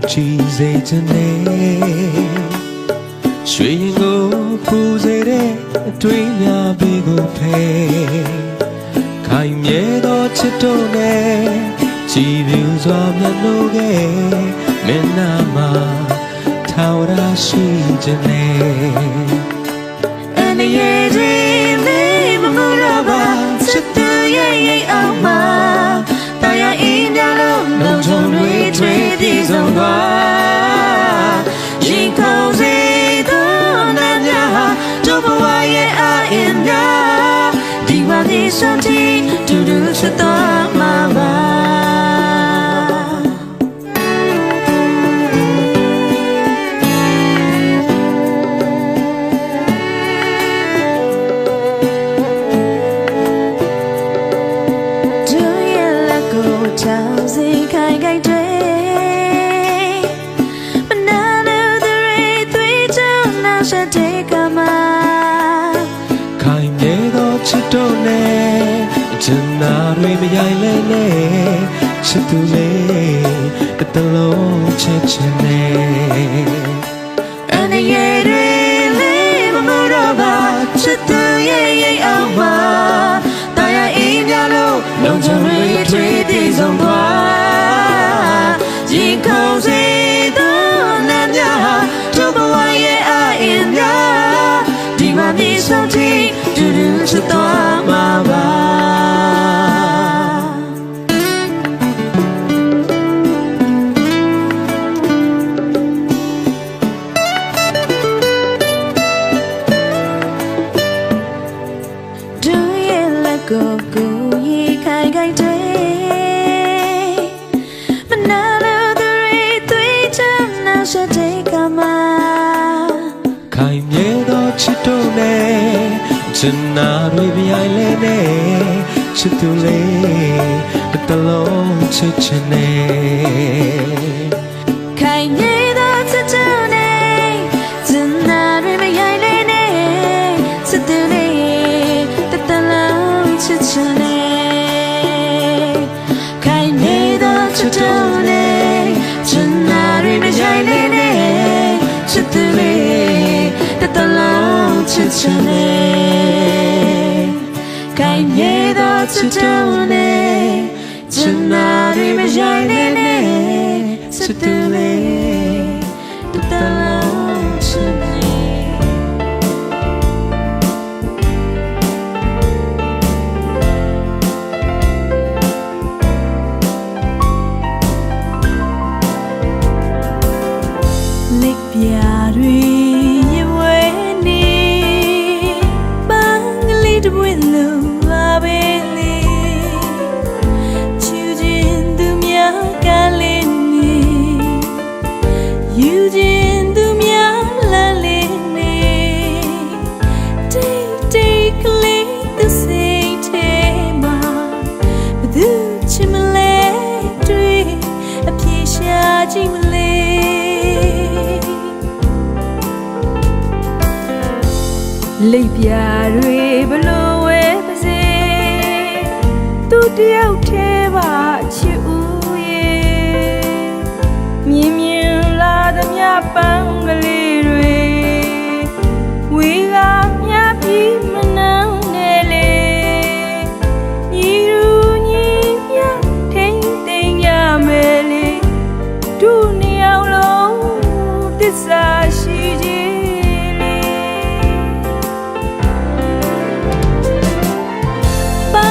စေခြင်းနဲ့ရွှေရင်ကိုပူစေတဲ့အတွေးများပေကိုဖယ်ခိုင်မြဲသောချစ်တို့နဲ့ကြည်ပြူစွာမျက်နှာကမင်းနာမှာထာဝရရှိခြင်းနဲ့အနေရဲ့လေးမမလို့ပါချစ်သူရဲ့အောင်မှာတရားအင်းများလို့လုံးချုံတွေထွေးပြီးဆုံးသွားရင်ခုန်စေသောနာများဟာတို့ဘဝရဲ့အင်းများဒီဝါဒီစံတီတူတူချစ်တော်မှာပါချစ်တို့နဲ့ချင်နာတွေမရိုင်လဲနဲ့ချစ်သူလေးတစ်တလုံးချစ်ချင်နဲ့အနေရဲ့လေးမမတော့ပါချစ်သူရဲ့အောင်ပါတရားအင်းများလို့လုံးချုံတွေထွေးတည်ဆုံးသွားရင်ခုန်စေသောနာများဟာတို့ဘဝရဲ့အင်းများဒီမှာမြေဆုံးထိတူတူချစ်တော်မှာပါDo you let go go ရေခိုင်ခိုင်တွေမနာလို့သူတွေသွေးချမ်းနောက်ဆက်တဲ့ကမှာခိုင်မြဲသောချစ်တို့နဲ့ချင်နာတွေပြိုင်လဲနဲ့ချစ်သူလေးတစ်တလုံးချစ်ချင်နဲ့ခိုင်မြဲသောချစ်တို့နဲ့ချင်နာတွေပြိုင်လဲနဲ့ချစ်သူလေးတစ်တလုံးချစ်ချင်နဲ့ခိုင်မြဲသောချစ်တို့နဲ့ချင်နာတွေပြိုင်လဲနဲ့ချစ်သူလေးတစ်တလုံးချစ်ချင်နဲ့ခိုင်မြဲသောချစ်တို့နဲ့ချင်နာတွေမရိုင်းနဲ့ချစ်သူလေးတစ်တလုံးချစ်နဲ့လက်ပြတွေလိပ်ပြာတွေဘလို့ဝဲပါစေသူတယောက်သေးပါချစ်ဦးရဲ့မြင်မြင်လာသမျှပန်းကလေးတွေဝေကမြပြီးမနှောင်းနဲ့လေညီလူညီမြထိန်သိမ်းရမယ်လေတို့နှစ်ယောက်လုံးသစ္စာရှိခြင်းဝ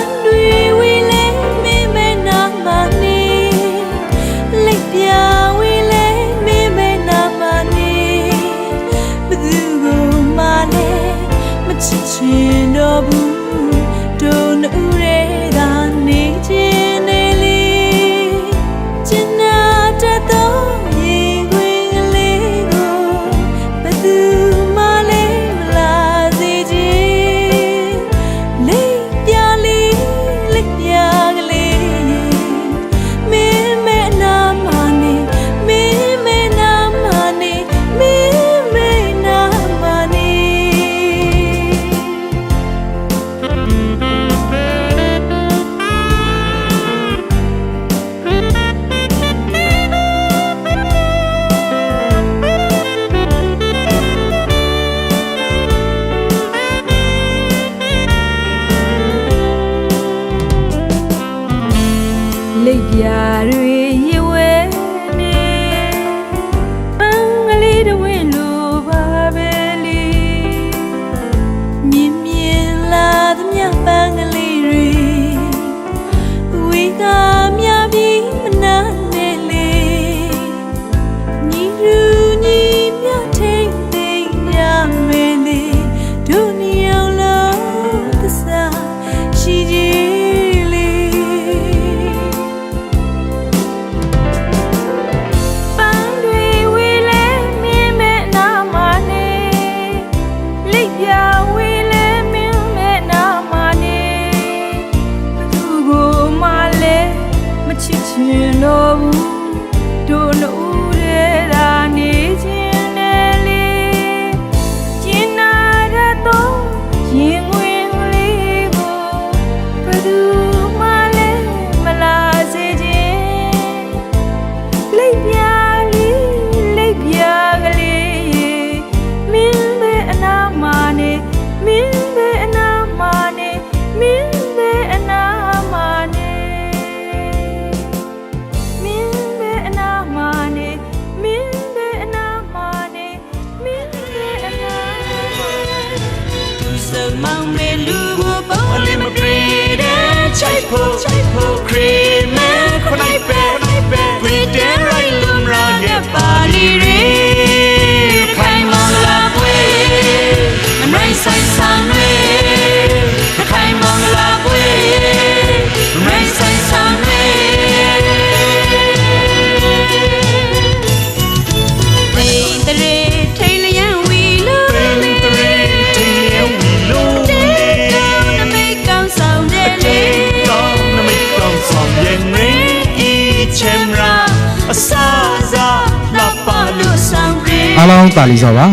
အားလုံးတာလီစောပါ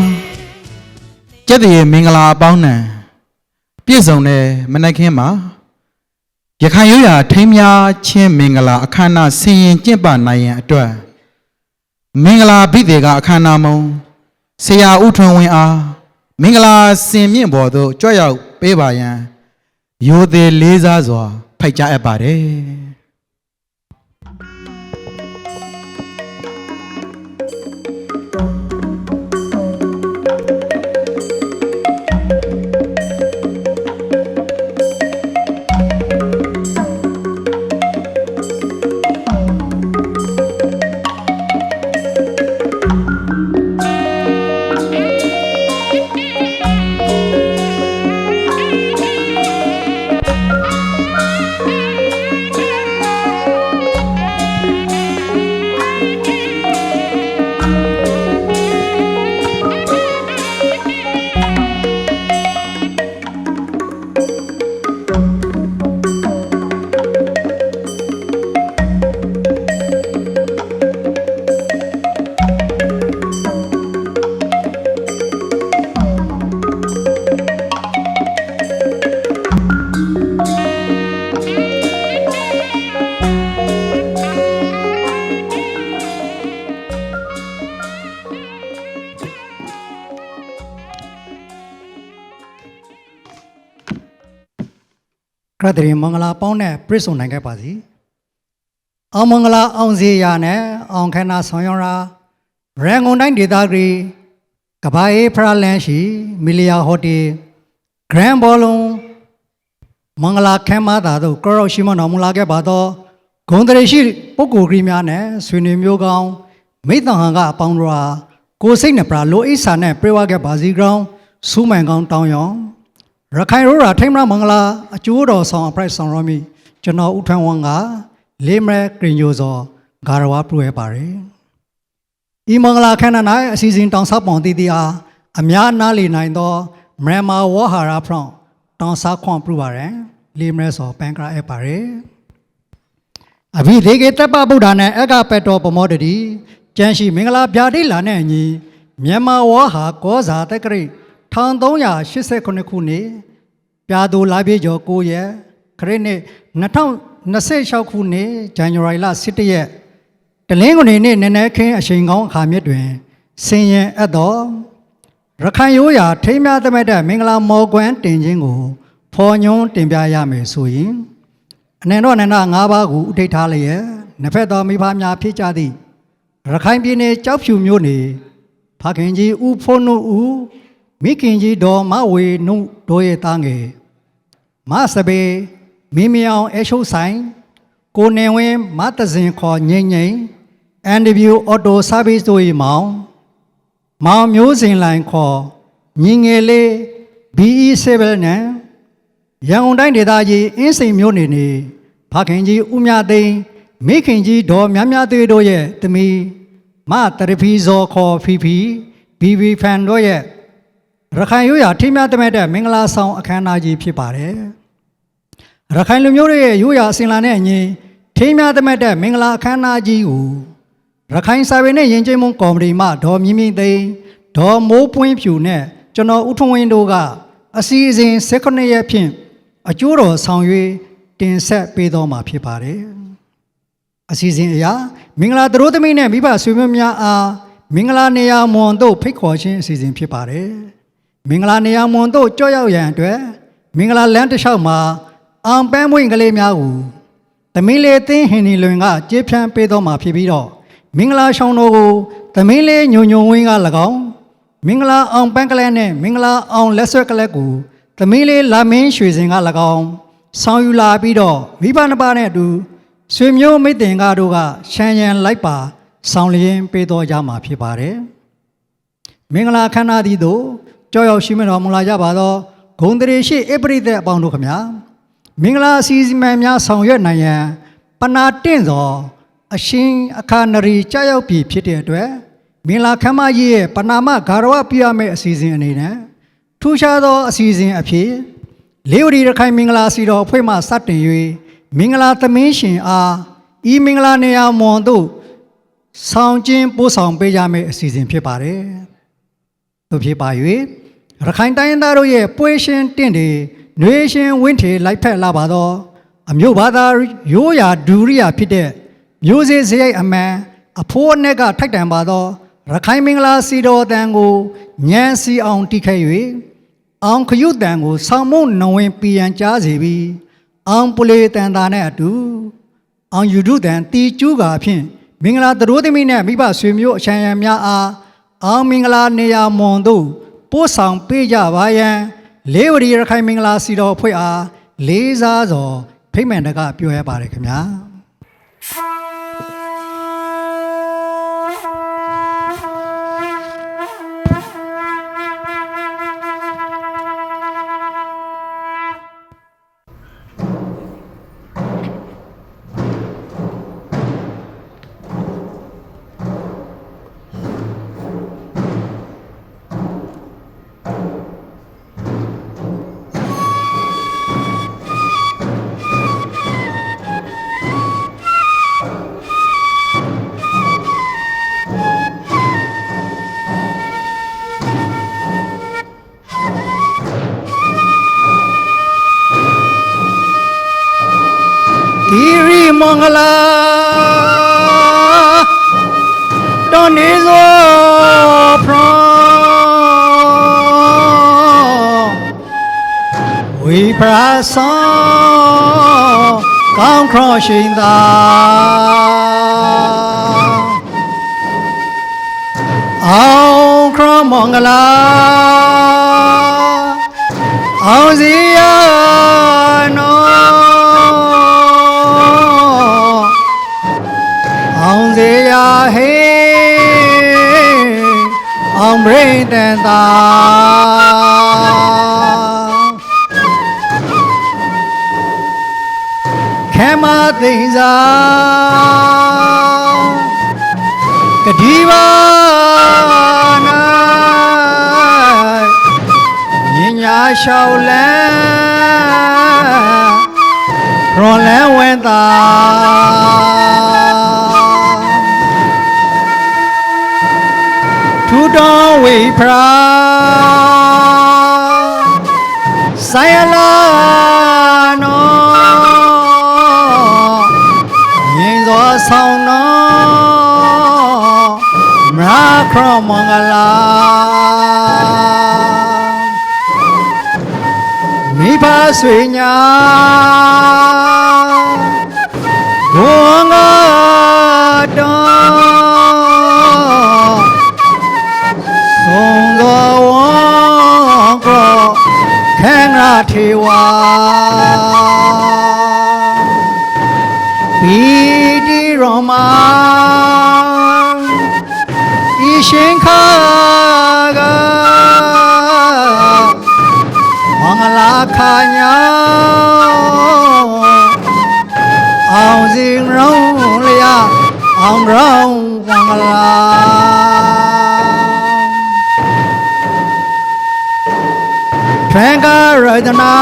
ကျက်တရေမင်္ဂလာအပေါင်းနဲ့ပြည့်စုံတဲ့မနက်ခင်းမှာရခိုင်ရိုးရာထိမ်းများချင်းမင်္ဂလာအခမ်းအနားဆင်ရင်ကျင့်ပနိုင်ရန်အတွက်မင်္ဂလာဘိသေကအခမ်းအနားမုံဆရာဦးထွန်းဝင်းအားမင်္ဂလာစင်မြင့်ပေါ်သို့ကြွရောက်ပေးပါရန်ရိုသေလေးစားစွာဖိတ်ကြားအပ်ပါတယ်ခရတရီမင်္ဂလာပေါင်းနဲ့ပြည့်စုံနိုင်ခဲ့ပါစီအောင်မင်္ဂလာအောင်စီရနဲ့အောင်ခန္ဓာဆောင်ရွက်ရာရန်ကုန်တိုင်းဒေသကြီးကဘာအေးဖရလန်ရှိမီလီယာဟိုတယ်ဂရန်ဘောလုံးမင်္ဂလာခမ်းမသာတို့ကရော့ရှိမတော်မူလာခဲ့ပါတော့ဂုံတရရှိပုဂ္ဂိုလ်ကြီးများနဲ့ဆွေနေမျိုးကောင်းမိတ္တဟန်ကအပေါင်းတို့ဟာကိုစိတ်နှပရာလိုအိဆာနဲ့ပြေဝခဲ့ပါစီကောင်စူးမှန်ကောင်းတောင်းရောင်ရခိုင်ရိုးရာထိမ့်မမင်္ဂလာအကျိုးတော်ဆောင်အပရိုက်ဆောင်ရမီကျွန်တော်ဦးထွန်းဝန်းကလေးမဲကရင်ညိုစောဂါရဝပြုရပါတယ်ဤမင်္ဂလာခန္ဓာ၌အစီအစဉ်တောင်ဆောက်ပုံတည်တည်အားအများနားလည်နိုင်သောမြန်မာဝဟာရဖရောင်းတောင်ဆောက်ခွန်ပြုပါရန်လေးမဲစောပန်ကရအပ်ပါတယ်အဘိဓေကေတပ္ပဗုဒ္ဓနဲ့အကပတောပမောတတိကျမ်းရှိမင်္ဂလာဗျာဒိလာနဲ့အညီမြန်မာဝဟာကောဇာတက္ကရိ1389ခုနှစ်ပြာသူလာပြေကျော်9ရက်ခရစ်နှစ်2026ခုနှစ်ဇန်နဝါရီလ17ရက်တလင်းကုန်နေ့နည်းနည်းခင်းအချိန်ကောင်းအခါမြစ်တွင်ဆင်ရင်အပ်သောရခိုင်ရိုးရာထိမ်းများသမဲ့တဲ့မင်္ဂလာမော်ကွမ်းတင်ခြင်းကိုဖော်ညွှန်းတင်ပြရမယ်ဆိုရင်အနန္တအနန္တ၅ပါးကိုဥထိတ်ထားလျက် နှစ်ဖက်သောမိဘများဖြစ်ကြသည့်ရခိုင်ပြည်နယ်ကြောက်ဖြူမြို့နယ်ဖခင်ကြီးဦးဖိုးနုဦးမိခင်ကြီးဒေါ်မဝေနုတို့ရဲ့သားငယ်မစပေမင်းမြောင်အရှုပ်ဆိုင်ကိုနေဝင်းမတဇင်ခေါ်ငိမ့်ငိမ့် NW Auto Service တို့၏မောင်မျိုးစင်လိုင်ခေါ်ညီငယ်လေး BE7 နဲ့ရန်ကုန်တိုင်းဒေသကြီးအင်းစိန်မြို့နယ်နေဖခင်ကြီးဦးမြသိန်းမိခင်ကြီးဒေါ်မြမြသွေးတို့ရဲ့သမီးမတရဖီဇော်ခေါ်ဖီဖီ BB ဖန်တို့ရဲ့ရခိုင်ရိုးရာထိမ်းမြတ်တဲ့မင်္ဂလာဆောင်အခမ်းအနားကြီးဖြစ်ပါတယ်ရခိုင်လူမျိုးတွေရဲ့ရိုးရာအစဉ်လာနဲ့အညီထိမ်းမြတ်တဲ့မင်္ဂလာအခမ်းအနားကြီးကိုရခိုင်စာပေနဲ့ယဉ်ကျေးမှုကော်မတီမှဒေါ်မြင့်မြင့်သိန်းဒေါ်မိုးပွင့်ဖြူနဲ့ကျွန်တော်ဦးထွန်းဝင်းတို့ကအစီအစဉ်18ရက်ဖြင့်အကျိုးတော်ဆောင်၍တင်ဆက်ပေးတော်မှာဖြစ်ပါတယ်အစီအစဉ်အရာမင်္ဂလာသတို့သမီးနဲ့မိဘဆွေမျိုးများအားမင်္ဂလာနေရာမွန်တို့ဖိတ်ခေါ်ခြင်းအစီအစဉ်ဖြစ်ပါတယ်မင်္ဂလာနေရာမွန်တို့ကြောက်ရောက်ရန်အတွက်မင်္ဂလာလမ်းတစ်လျှောက်မှာအောင်ပန်းမွင့်ကလေးများကိုသမီးလေးသင်းဟင်နီလွင်ကကြေးဖြန်းပေးတော်မှာဖြစ်ပြီးတော့မင်္ဂလာဆောင်တော်ကိုသမီးလေးညုံညုံဝင်းက၎င်းမင်္ဂလာအောင်ပန်းကလေးနဲ့မင်္ဂလာအောင်လက်ဆွဲကလေးကိုသမီးလေးလာမင်းရွှေစင်က၎င်းဆောင်ယူလာပြီးတော့မိဘနှစ်ပါးနဲ့အတူဆွေမျိုးမိတ်တင်ကားတို့ကရှမ်းရန်လိုက်ပါဆောင်လျင်ပေးတော်ကြမှာဖြစ်ပါတယ်မင်္ဂလာခန္ဓာသည်တို့ကြောက်ရောက်ရှိမတော်မူလာကြပါသောဂုံတရေရှိအပရိသက်အပေါင်းတို့ခမညာမင်္ဂလာအစီအစီမံများဆောင်ရွက်နိုင်ရန်ပနာတင့်သောအရှင်အခါနရီကြောက်ရောက်ပြီဖြစ်တဲ့အတွက်မင်္ဂလာခမ်းမကြီးရဲ့ပနာမဂါရဝပြရမယ့်အစီအစဉ်အနေနဲ့ထူးခြားသောအစီအစဉ်အဖြစ်လေးဝတီရခိုင်မင်္ဂလာစီတော်အဖွဲ့မှစတင်၍မင်္ဂလာသမင်းရှင်အားဤမင်္ဂလာနေရာမွန်တို့ဆောင်ကျင်းပို့ဆောင်ပေးကြမယ့်အစီအစဉ်ဖြစ်ပါတယ်တို့ဖြစ်ပါ၍ရခိုင်တိုင်းသားတို့ရဲ့ပွဲရှင်တင့်တွေຫນွေရှင်ဝင်းထေလိုက်ဖက်လာပါသောအမျိုးဘာသာရိုးရာဒူရိယာဖြစ်တဲ့မျိုးစေ့စရိုက်အမှန်အဖိုးအနက်ကထိုက်တန်ပါသောရခိုင်မင်္ဂလာစီတော်တန်ကိုညံစီအောင်တိခဲ၍အောင်ခရုတန်ကိုဆောင်းမုံနဝင်ပြည်ရန်ကြားစေပြီးအောင်ပလေတန်တာနဲ့အတူအောင်ယူဒုတန်တီကျူးကာဖြင့်မင်္ဂလာသတို့သမီးနဲ့မိဘဆွေမျိုးအချမ်းရံများအားအောင်မင်္ဂလာနေရာမွန်တို့ပို့ဆောင်ပေးကြပါရန်လေးဝတီရခိုင်မင်္ဂလာစီတော်ဖွဲ့အားလေးစားစွာဖိတ်မှန်တကပြောရပါတယ်ခင်ဗျာမင်္ဂလာတော်နေသောဖရဝိပရာဆောင်ကောင်းခေါ်ရှင်သာအောင်ခရမင်္ဂလာအောင်စီရနောစေရဟေအောင်ဘိတန်သာခဲမသိင်စာကတိပါနာညညာလျှောက်လန်းရောလန်းဝဲသာထူတော်ဝိဖရာဆိုင်လာနောငြိမ်စွာဆောင်နောမရာခရမင်္ဂလာမိဘဆွေညာဂုဏ်ငါ ပိတိရောမဤရှင်ခါကမင်္ဂလာခါညာအောင်စင်ရုံးလျာအောင်ရောင်းမင်္ဂလာထွန်းကားရတနာ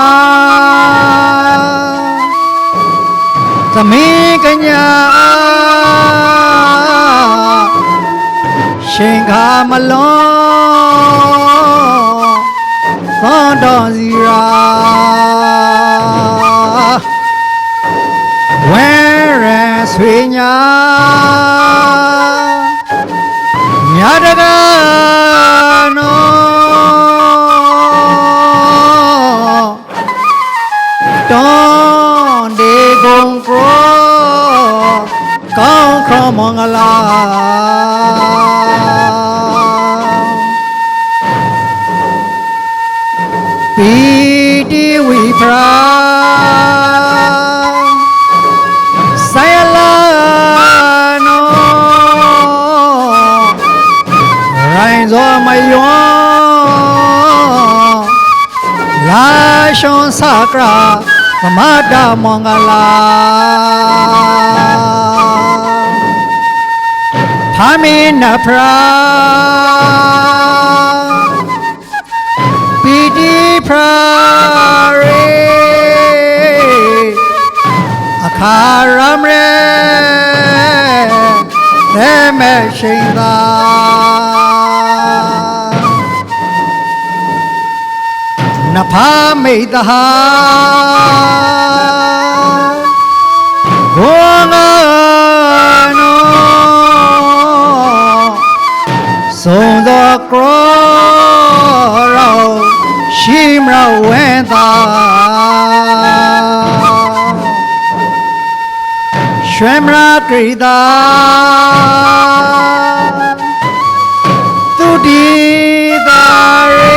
သမီးကညာရှင်ခါမလွန်သောတော်စီရာဝဲရဆွေညာမြတ်တကားနော်တောင်းဒီကုန်ကောကောင်းခေါ်မင်္ဂလာပိတိဝိပရာဆိုင်လာနောရိုင်းစောမယောလာရှောစကရာသမတမင်္ဂလာသာမေနဖရာပိတိဖရာရေအခါရမရေသေမေရှိန်သာနဖာမိတဟာဘောငါနောသုံးသောကရောရှိမရဝဲသာရွှေမရဂရိတာသူဒီသာရေ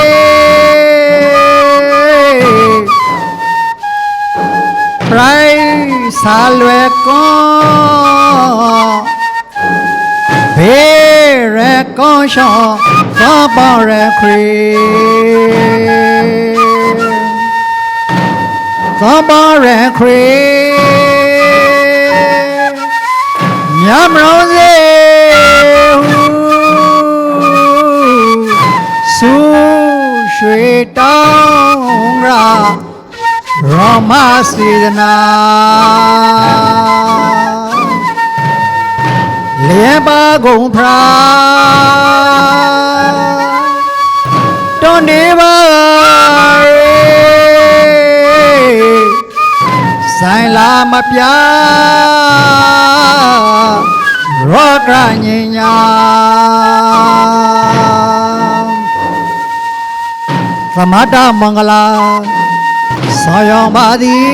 ပရိုင်းစာလွယ်ကောဘေးရကောရှောသောပေါ်ရခရီသောပေါ်ရခရီမြတ်မရောစေဟုဆူရွှေတောင်းရာရောမစေဒနာလေပါကုန်ဖရာတောနေပါရေဆိုင်လာမပြရောကညင်ညာသမတမင်္ဂလာဆောင်ရောက်ပါသည်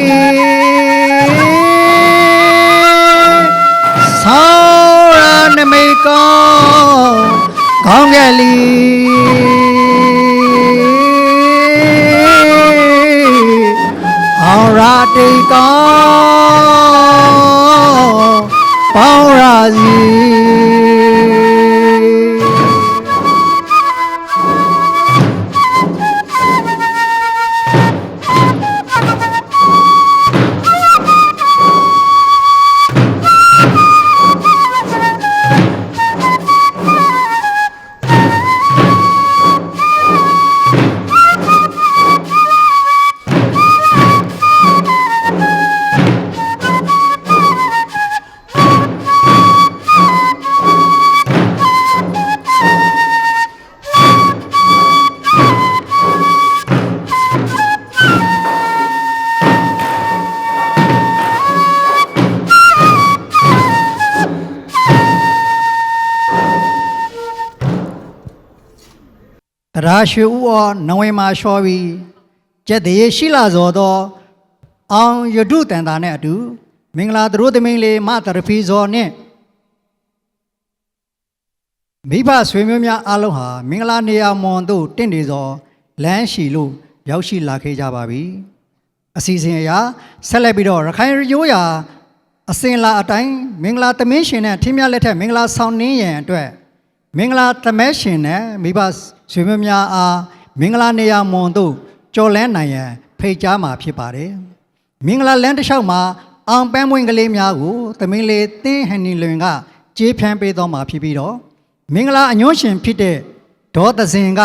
ဆောရနမိတ်ကောင်းကလေးအောင်ရာတိတ်ကောင်းပေါင်းရာစီတရားရွှေဥအောနဝေမာလျှော်ပြီးကျက်သေးရှိလာစောသောအောင်ယဒုတန်တာနဲ့အတူမင်္ဂလာသတို့သမီးလေးမတရဖီဇော်နဲ့မိဘဆွေမျိုးများအားလုံးဟာမင်္ဂလာနေရာမွန်တို့တင့်နေသောလမ်းရှိလို့ရောက်ရှိလာခဲ့ကြပါပြီအစီအစဉ်အရဆက်လက်ပြီးတော့ရခိုင်ရိုးရာ အစင်လာအတိုင်းမင်္ဂလာသမင်းရှင်နဲ့ထင်းမြလက်ထက်မင်္ဂလာဆောင်နှင်းရန်အတွက်မင်္ဂလာသမက်ရှင်နဲ့မိဘဆွေမျိုးများအားမင်္ဂလာနေရာမွန်တို့ကြော်လန်းနိုင်ရန်ဖိတ်ကြားမှာဖြစ်ပါတယ်မင်္ဂလာလမ်းတစ်လျှောက်မှာအောင်ပန်းပွင့်ကလေးများကိုသမင်းလေးတင်းဟန်နီလွင်ကကြေးဖြန်းပေးတော်မှာဖြစ်ပြီးတော့မင်္ဂလာအညွှန်းရှင်ဖြစ်တဲ့ဒေါ်သဇင်က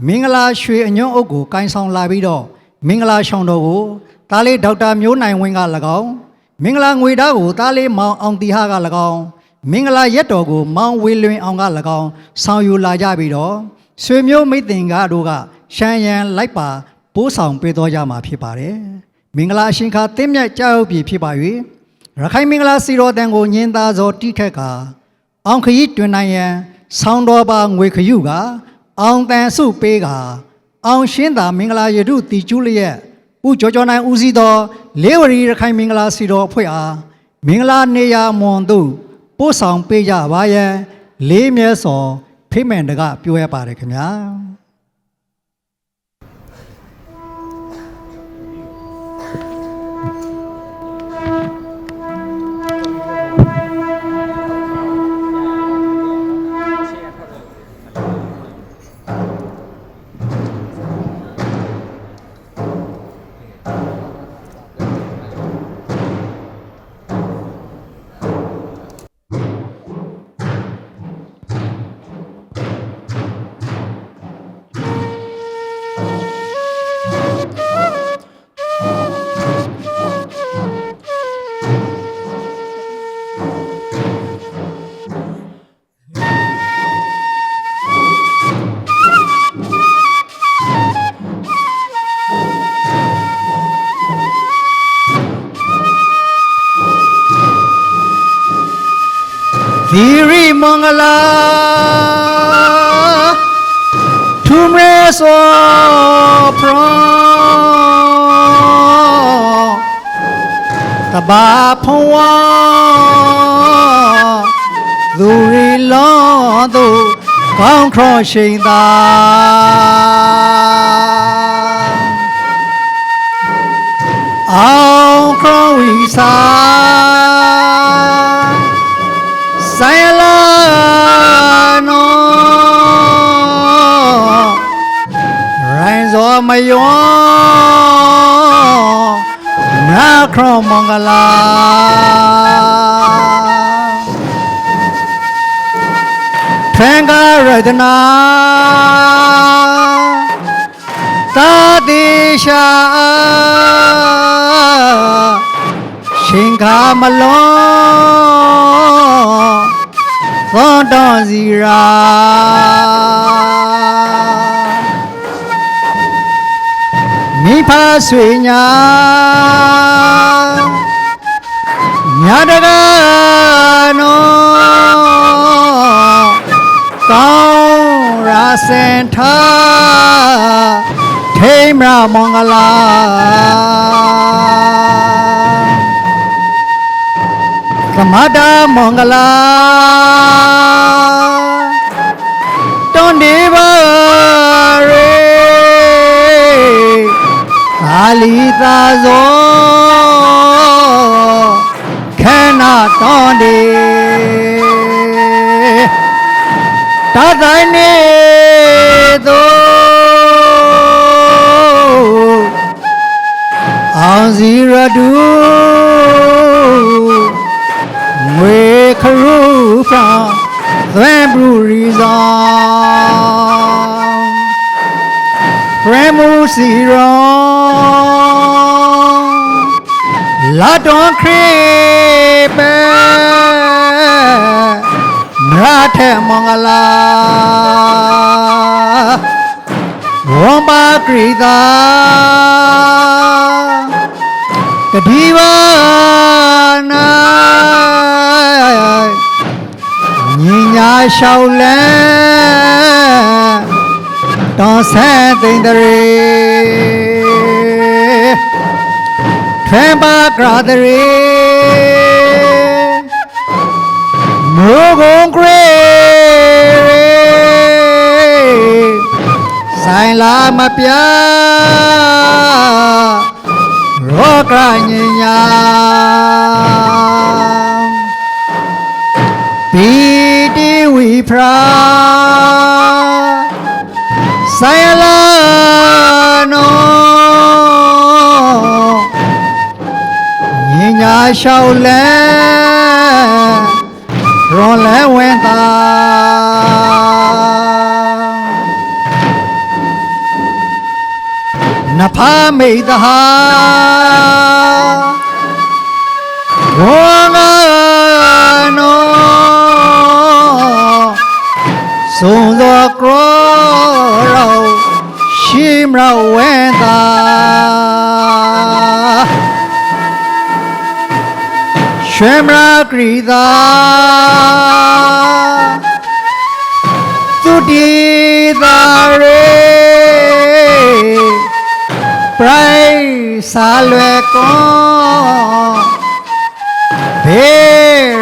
မင်္ဂလာရွှေအညွှန်းအုပ်ကိုကိုင်ဆောင်လာပြီးတော့မင်္ဂလာရှောင်းတော်ကိုသားလေးဒေါက်တာမျိုးနိုင်ဝင်းက၎င်းမင်္ဂလာငွေသားကိုသားလေးမောင်အောင်တီဟာက၎င်းမင်္ဂလာရက်တော်ကိုမောင်ဝေလွင်အောင်က၎င်းဆောင်ယူလာကြပြီးတော့ဆွေမျိုးမိတ်တင်ကားတို့ကရှမ်းရန်လိုက်ပါပိုးဆောင်ပေးတော်ကြမှာဖြစ်ပါတယ်မင်္ဂလာရှင်ခါတင်းမြတ်ကြောက်ပြီဖြစ်ပါ၍ရခိုင်မင်္ဂလာစီတော်တန်ကိုညင်သားစောတိခက်ကအောင်ခရီးတွင်နိုင်ရန်ဆောင်းတော်ပါငွေခရုကအောင်တန်စုပေးကအောင်ရှင်းသာမင်္ဂလာရတုတီကျူးလျက်ဥကြောကြောနိုင်ဦးစီးသောလေးဝရီရခိုင်မင်္ဂလာစီတော်အဖွဲ့အားမင်္ဂလာနေရာမွန်တို့ပို့ဆောင်ပေးကြပါရန်လေးမြဲစွာဖိမန်တကပြောရပါတယ်ခင်ဗျာသီရိမင်္ဂလာထုမဲစောပရောတဘာဖဝါသူရီလောသူကောင်းခေါ်ရှိန်သာအောင်ခေါ်ဝီစာဆိုင်လာနောရိုင်းစောမယောနာခရမင်္ဂလာထံဃာရတနာသာတိရှာရှင်ခါမလောသောတော်စီရာမိဖဆွေညာမြတ်တကားနောကောင်းရာစင်ထာထိမရမင်္ဂလာသမတမင်္ဂလာတွန်ဒီပါရေသာလီသာဇောခဏတွန်ဒီတတိုင်းနေသောအောင်စီရတုငွေခရုဖာသွဲဘရူရီဇာဖရမူစီရောလာတော်ခရေပဲမရထေမင်္ဂလာဝံပါကရိတာကတိဝနာညညာရှောက်လဲတော်ဆဲသိမ့်တရေထွဲပါကရာတရေမိုးကုန်းကရေဆိုင်လာမပြရောကညညာ ဖရာဆိုင်လာနောညညာရှောက်လဲရွန်လဲဝင်သာနဖာမိတ်သာဝငါနောသုံးသောကရောရှိမရဝဲသာရွှေမရကရိသာသူတိသာရေပရိစာလွယ်ကောဘေ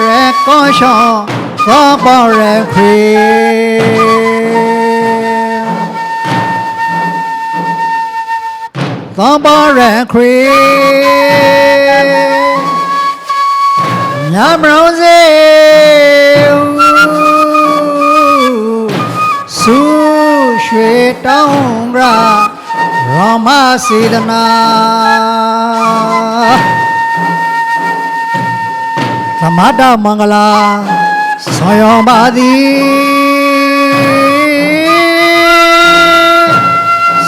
ရကောရှောသောပေါ်ရခေသောပေါ်ရခေညမရောစေဆူရွှေတောင်းရာရောမစေတနာသမတမင်္ဂလာဆောရောပါသည်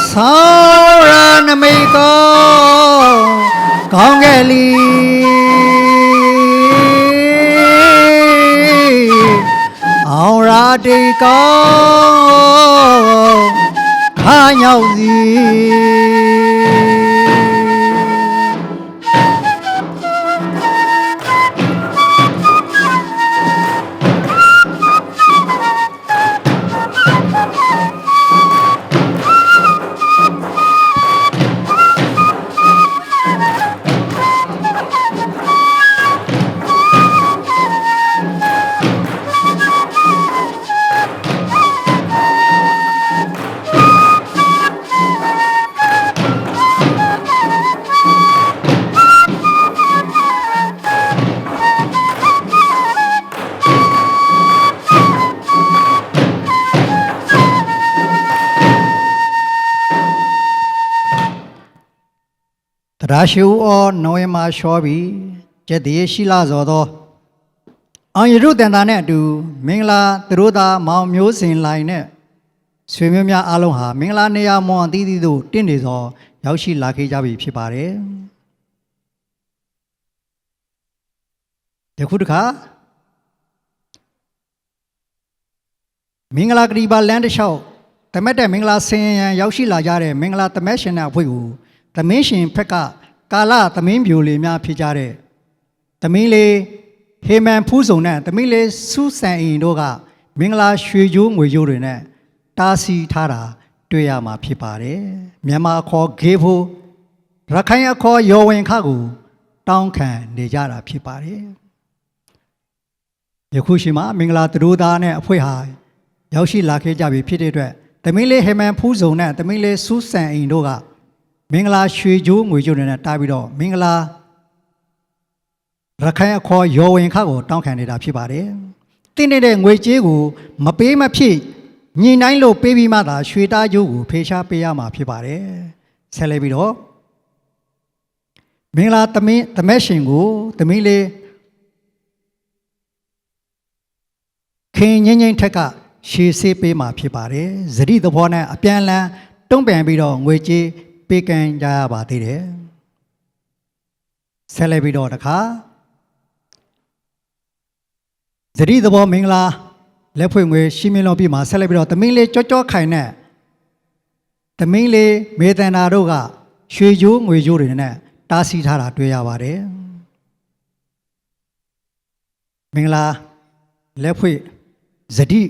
ဆောရနမိတ်ကောင်းကယ်လီအောင်ရာတိကောခါညောက်စီရာရှိဦးနိုဝင်ဘာလျှောပြီကျက်တည်းရှိလာစောသောအောင်ရရုတန်တာနဲ့အတူမင်္ဂလာသူတို့သားမောင်မျိုးစင်လိုင်နဲ့ဆွေမျိုးများအားလုံးဟာမင်္ဂလာနေရာမွန်အသီးသီးတို့တင့်နေသောရောက်ရှိလာခဲ့ကြပြီဖြစ်ပါတယ်ယခုတခါမင်္ဂလာကတိပါလမ်းတစ်လျှောက်တမက်တဲ့မင်္ဂလာဆင်ရန်ရောက်ရှိလာကြတဲ့မင်္ဂလာသမက်ရှင်တဲ့အဖွဲ့ကိုသမင်းရှင်ဖက်ကကာလသမင်းပြိုလေးများဖြစ်ကြတဲ့သမင်းလေးဟေမန်ဖူးစုံနဲ့သမင်းလေးစူးဆန်အင်တို့ကမင်္ဂလာရွှေကြိုးငွေကြိုးတွေနဲ့တားဆီးထားတာတွေ့ရမှာဖြစ်ပါတယ်မြန်မာအခေါ်ဂေဖိုရခိုင်အခေါ်ယောဝင်ခကိုတောင်းခံနေကြတာဖြစ်ပါတယ်ယခုရှိမှမင်္ဂလာသူတို့သားနဲ့အဖွဲ့ဟာရောက်ရှိလာခဲ့ကြပြီဖြစ်တဲ့အတွက်သမင်းလေးဟေမန်ဖူးစုံနဲ့သမင်းလေးစူးဆန်အင်တို့ကမင်္ဂလာရွှေကြိုးငွေကြိုးတွေနဲ့တားပြီးတော့မင်္ဂလာရခိုင်အခေါ်ယောဝင်ခကိုတောင်းခံနေတာဖြစ်ပါတယ်။တင်းနေတဲ့ငွေကြေးကိုမပေးမဖြစ်ညှိနှိုင်းလို့ပေးပြီးမှသာရွှေသားကြိုးကိုဖေရှားပေးရမှာဖြစ်ပါတယ်။ဆက်လက်ပြီးတော့မင်္ဂလာသမက်ရှင်ကိုသမီးလေးခင်ငိမ့်ငိမ့်ထက်ကရှေးဆေးပေးမှာဖြစ်ပါတယ်။ဇတိသဘောနဲ့အပြန်လန်းတုံးပန်ပြီးတော့ငွေကြေးပေးကမ်းကြရပါသေးတယ်ဆက်လက်ပြီးတော့တခါဇတိသဘောမင်္ဂလာလက်ဖွင့်ငွေရှင်းမင်းလုံးပြီးမှဆက်လက်ပြီးတော့သမင်းလေးကြောကြောခိုင်နဲ့သမင်းလေးမေတ္တနာတို့ကရွှေကြိုးငွေကြိုးတွေနဲ့တားဆီးထားတာတွေ့ရပါတယ်မင်္ဂလာလက်ဖွင့်ဇတိ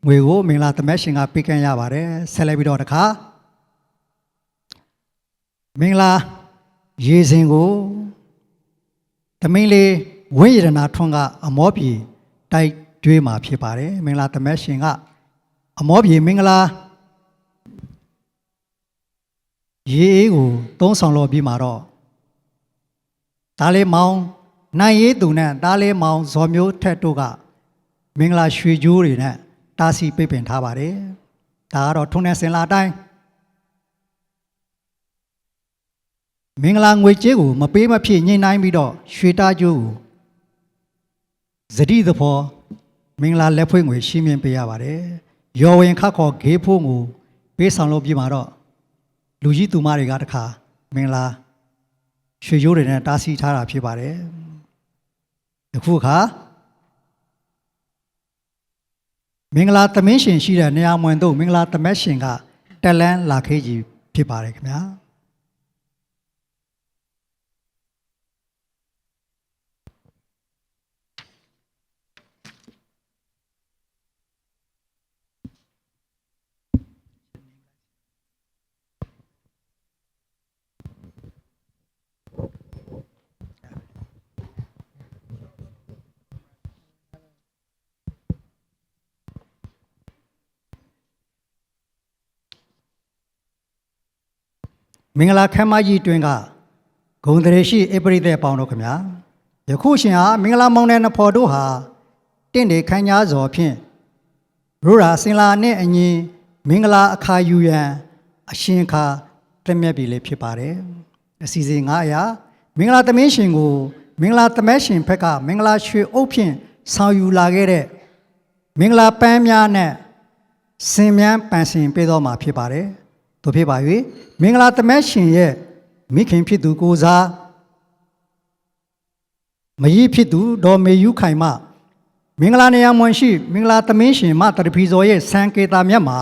ငွေကိုမင်္ဂလာသမက်ရှင်ကပေးကမ်းရပါတယ်ဆက်လက်ပြီးတော့တခါမင်္ဂလာရေစင်ကိုသမင်းလေးဝိရဏထွန်းကအမောပြေတိုက်ကျွေးမှာဖြစ်ပါတယ်မင်္ဂလာသမက်ရှင်ကအမောပြေမင်္ဂလာရေအေးကိုသုံးဆောင်လို့ပြီးမှာတော့ဒါလေးမောင်နိုင်ရေးသူနဲ့ဒါလေးမောင်ဇော်မျိုးထက်တို့ကမင်္ဂလာရွှေကြိုးတွေနဲ့ တားဆီးပိတ်ပင်ထားပါတယ်ဒါကတော့ထုံးတဲ့စင်လာတိုင်းမင်္ဂလာငွေကြေးကိုမပေးမဖြစ်ညှိနှိုင်းပြီးတော့ရွှေတားကျိုးကိုဇတိသဖောမင်္ဂလာလက်ဖွဲ့ငွေရှင်းပြပေးရပါတယ်ရော်ဝင်ခတ်ခေါ်ဂေးဖို့ကိုပေးဆောင်လို့ပြမှာတော့လူကြီးသူမတွေကတခါမင်္ဂလာရွှေရိုးတွေနဲ့တားဆီးထားတာဖြစ်ပါတယ်အခုခါမင်္ဂလာသမင်းရှင်ရှိတဲ့နေရာမွန်တို့မင်္ဂလာသမက်ရှင်ကတက်လန်းလာခေးကြီးဖြစ်ပါတယ်ခင်ဗျာမင်္ဂလာခမ်းမကြီးတွင်ကဂုံတရေရှိအပရိသေပေါင်းတို့ခင်ဗျာယခုရှင်ဟာမင်္ဂလာမောင်တဲ့နဖော်တို့ဟာတင့်တယ်ခန်းကြားစော်ဖြင့်ရိုးရာစင်လာနဲ့အညီမင်္ဂလာအခါယူရန်အရှင်ခါတမျက်ပြီလေးဖြစ်ပါတယ်အစီအစဉ်900မင်္ဂလာသမင်းရှင်ကိုမင်္ဂလာသမက်ရှင်ဘက်ကမင်္ဂလာရွှေအုပ်ဖြင့်ဆောင်ယူလာခဲ့တဲ့မင်္ဂလာပန်းများနဲ့စင်မြန်းပန်ဆင်ပေးတော်မှာဖြစ်ပါတယ်တို့ဖြစ်ပါ၍မင်္ဂလာသမက်ရှင်ရဲ့မိခင်ဖြစ်သူကိုစားမကြီးဖြစ်သူဒေါ်မေယူခိုင်မမင်္ဂလာနေရာမွန်ရှိမင်္ဂလာသမင်းရှင်မတရဖီဇော်ရဲ့စံကေတာမြတ်မှာ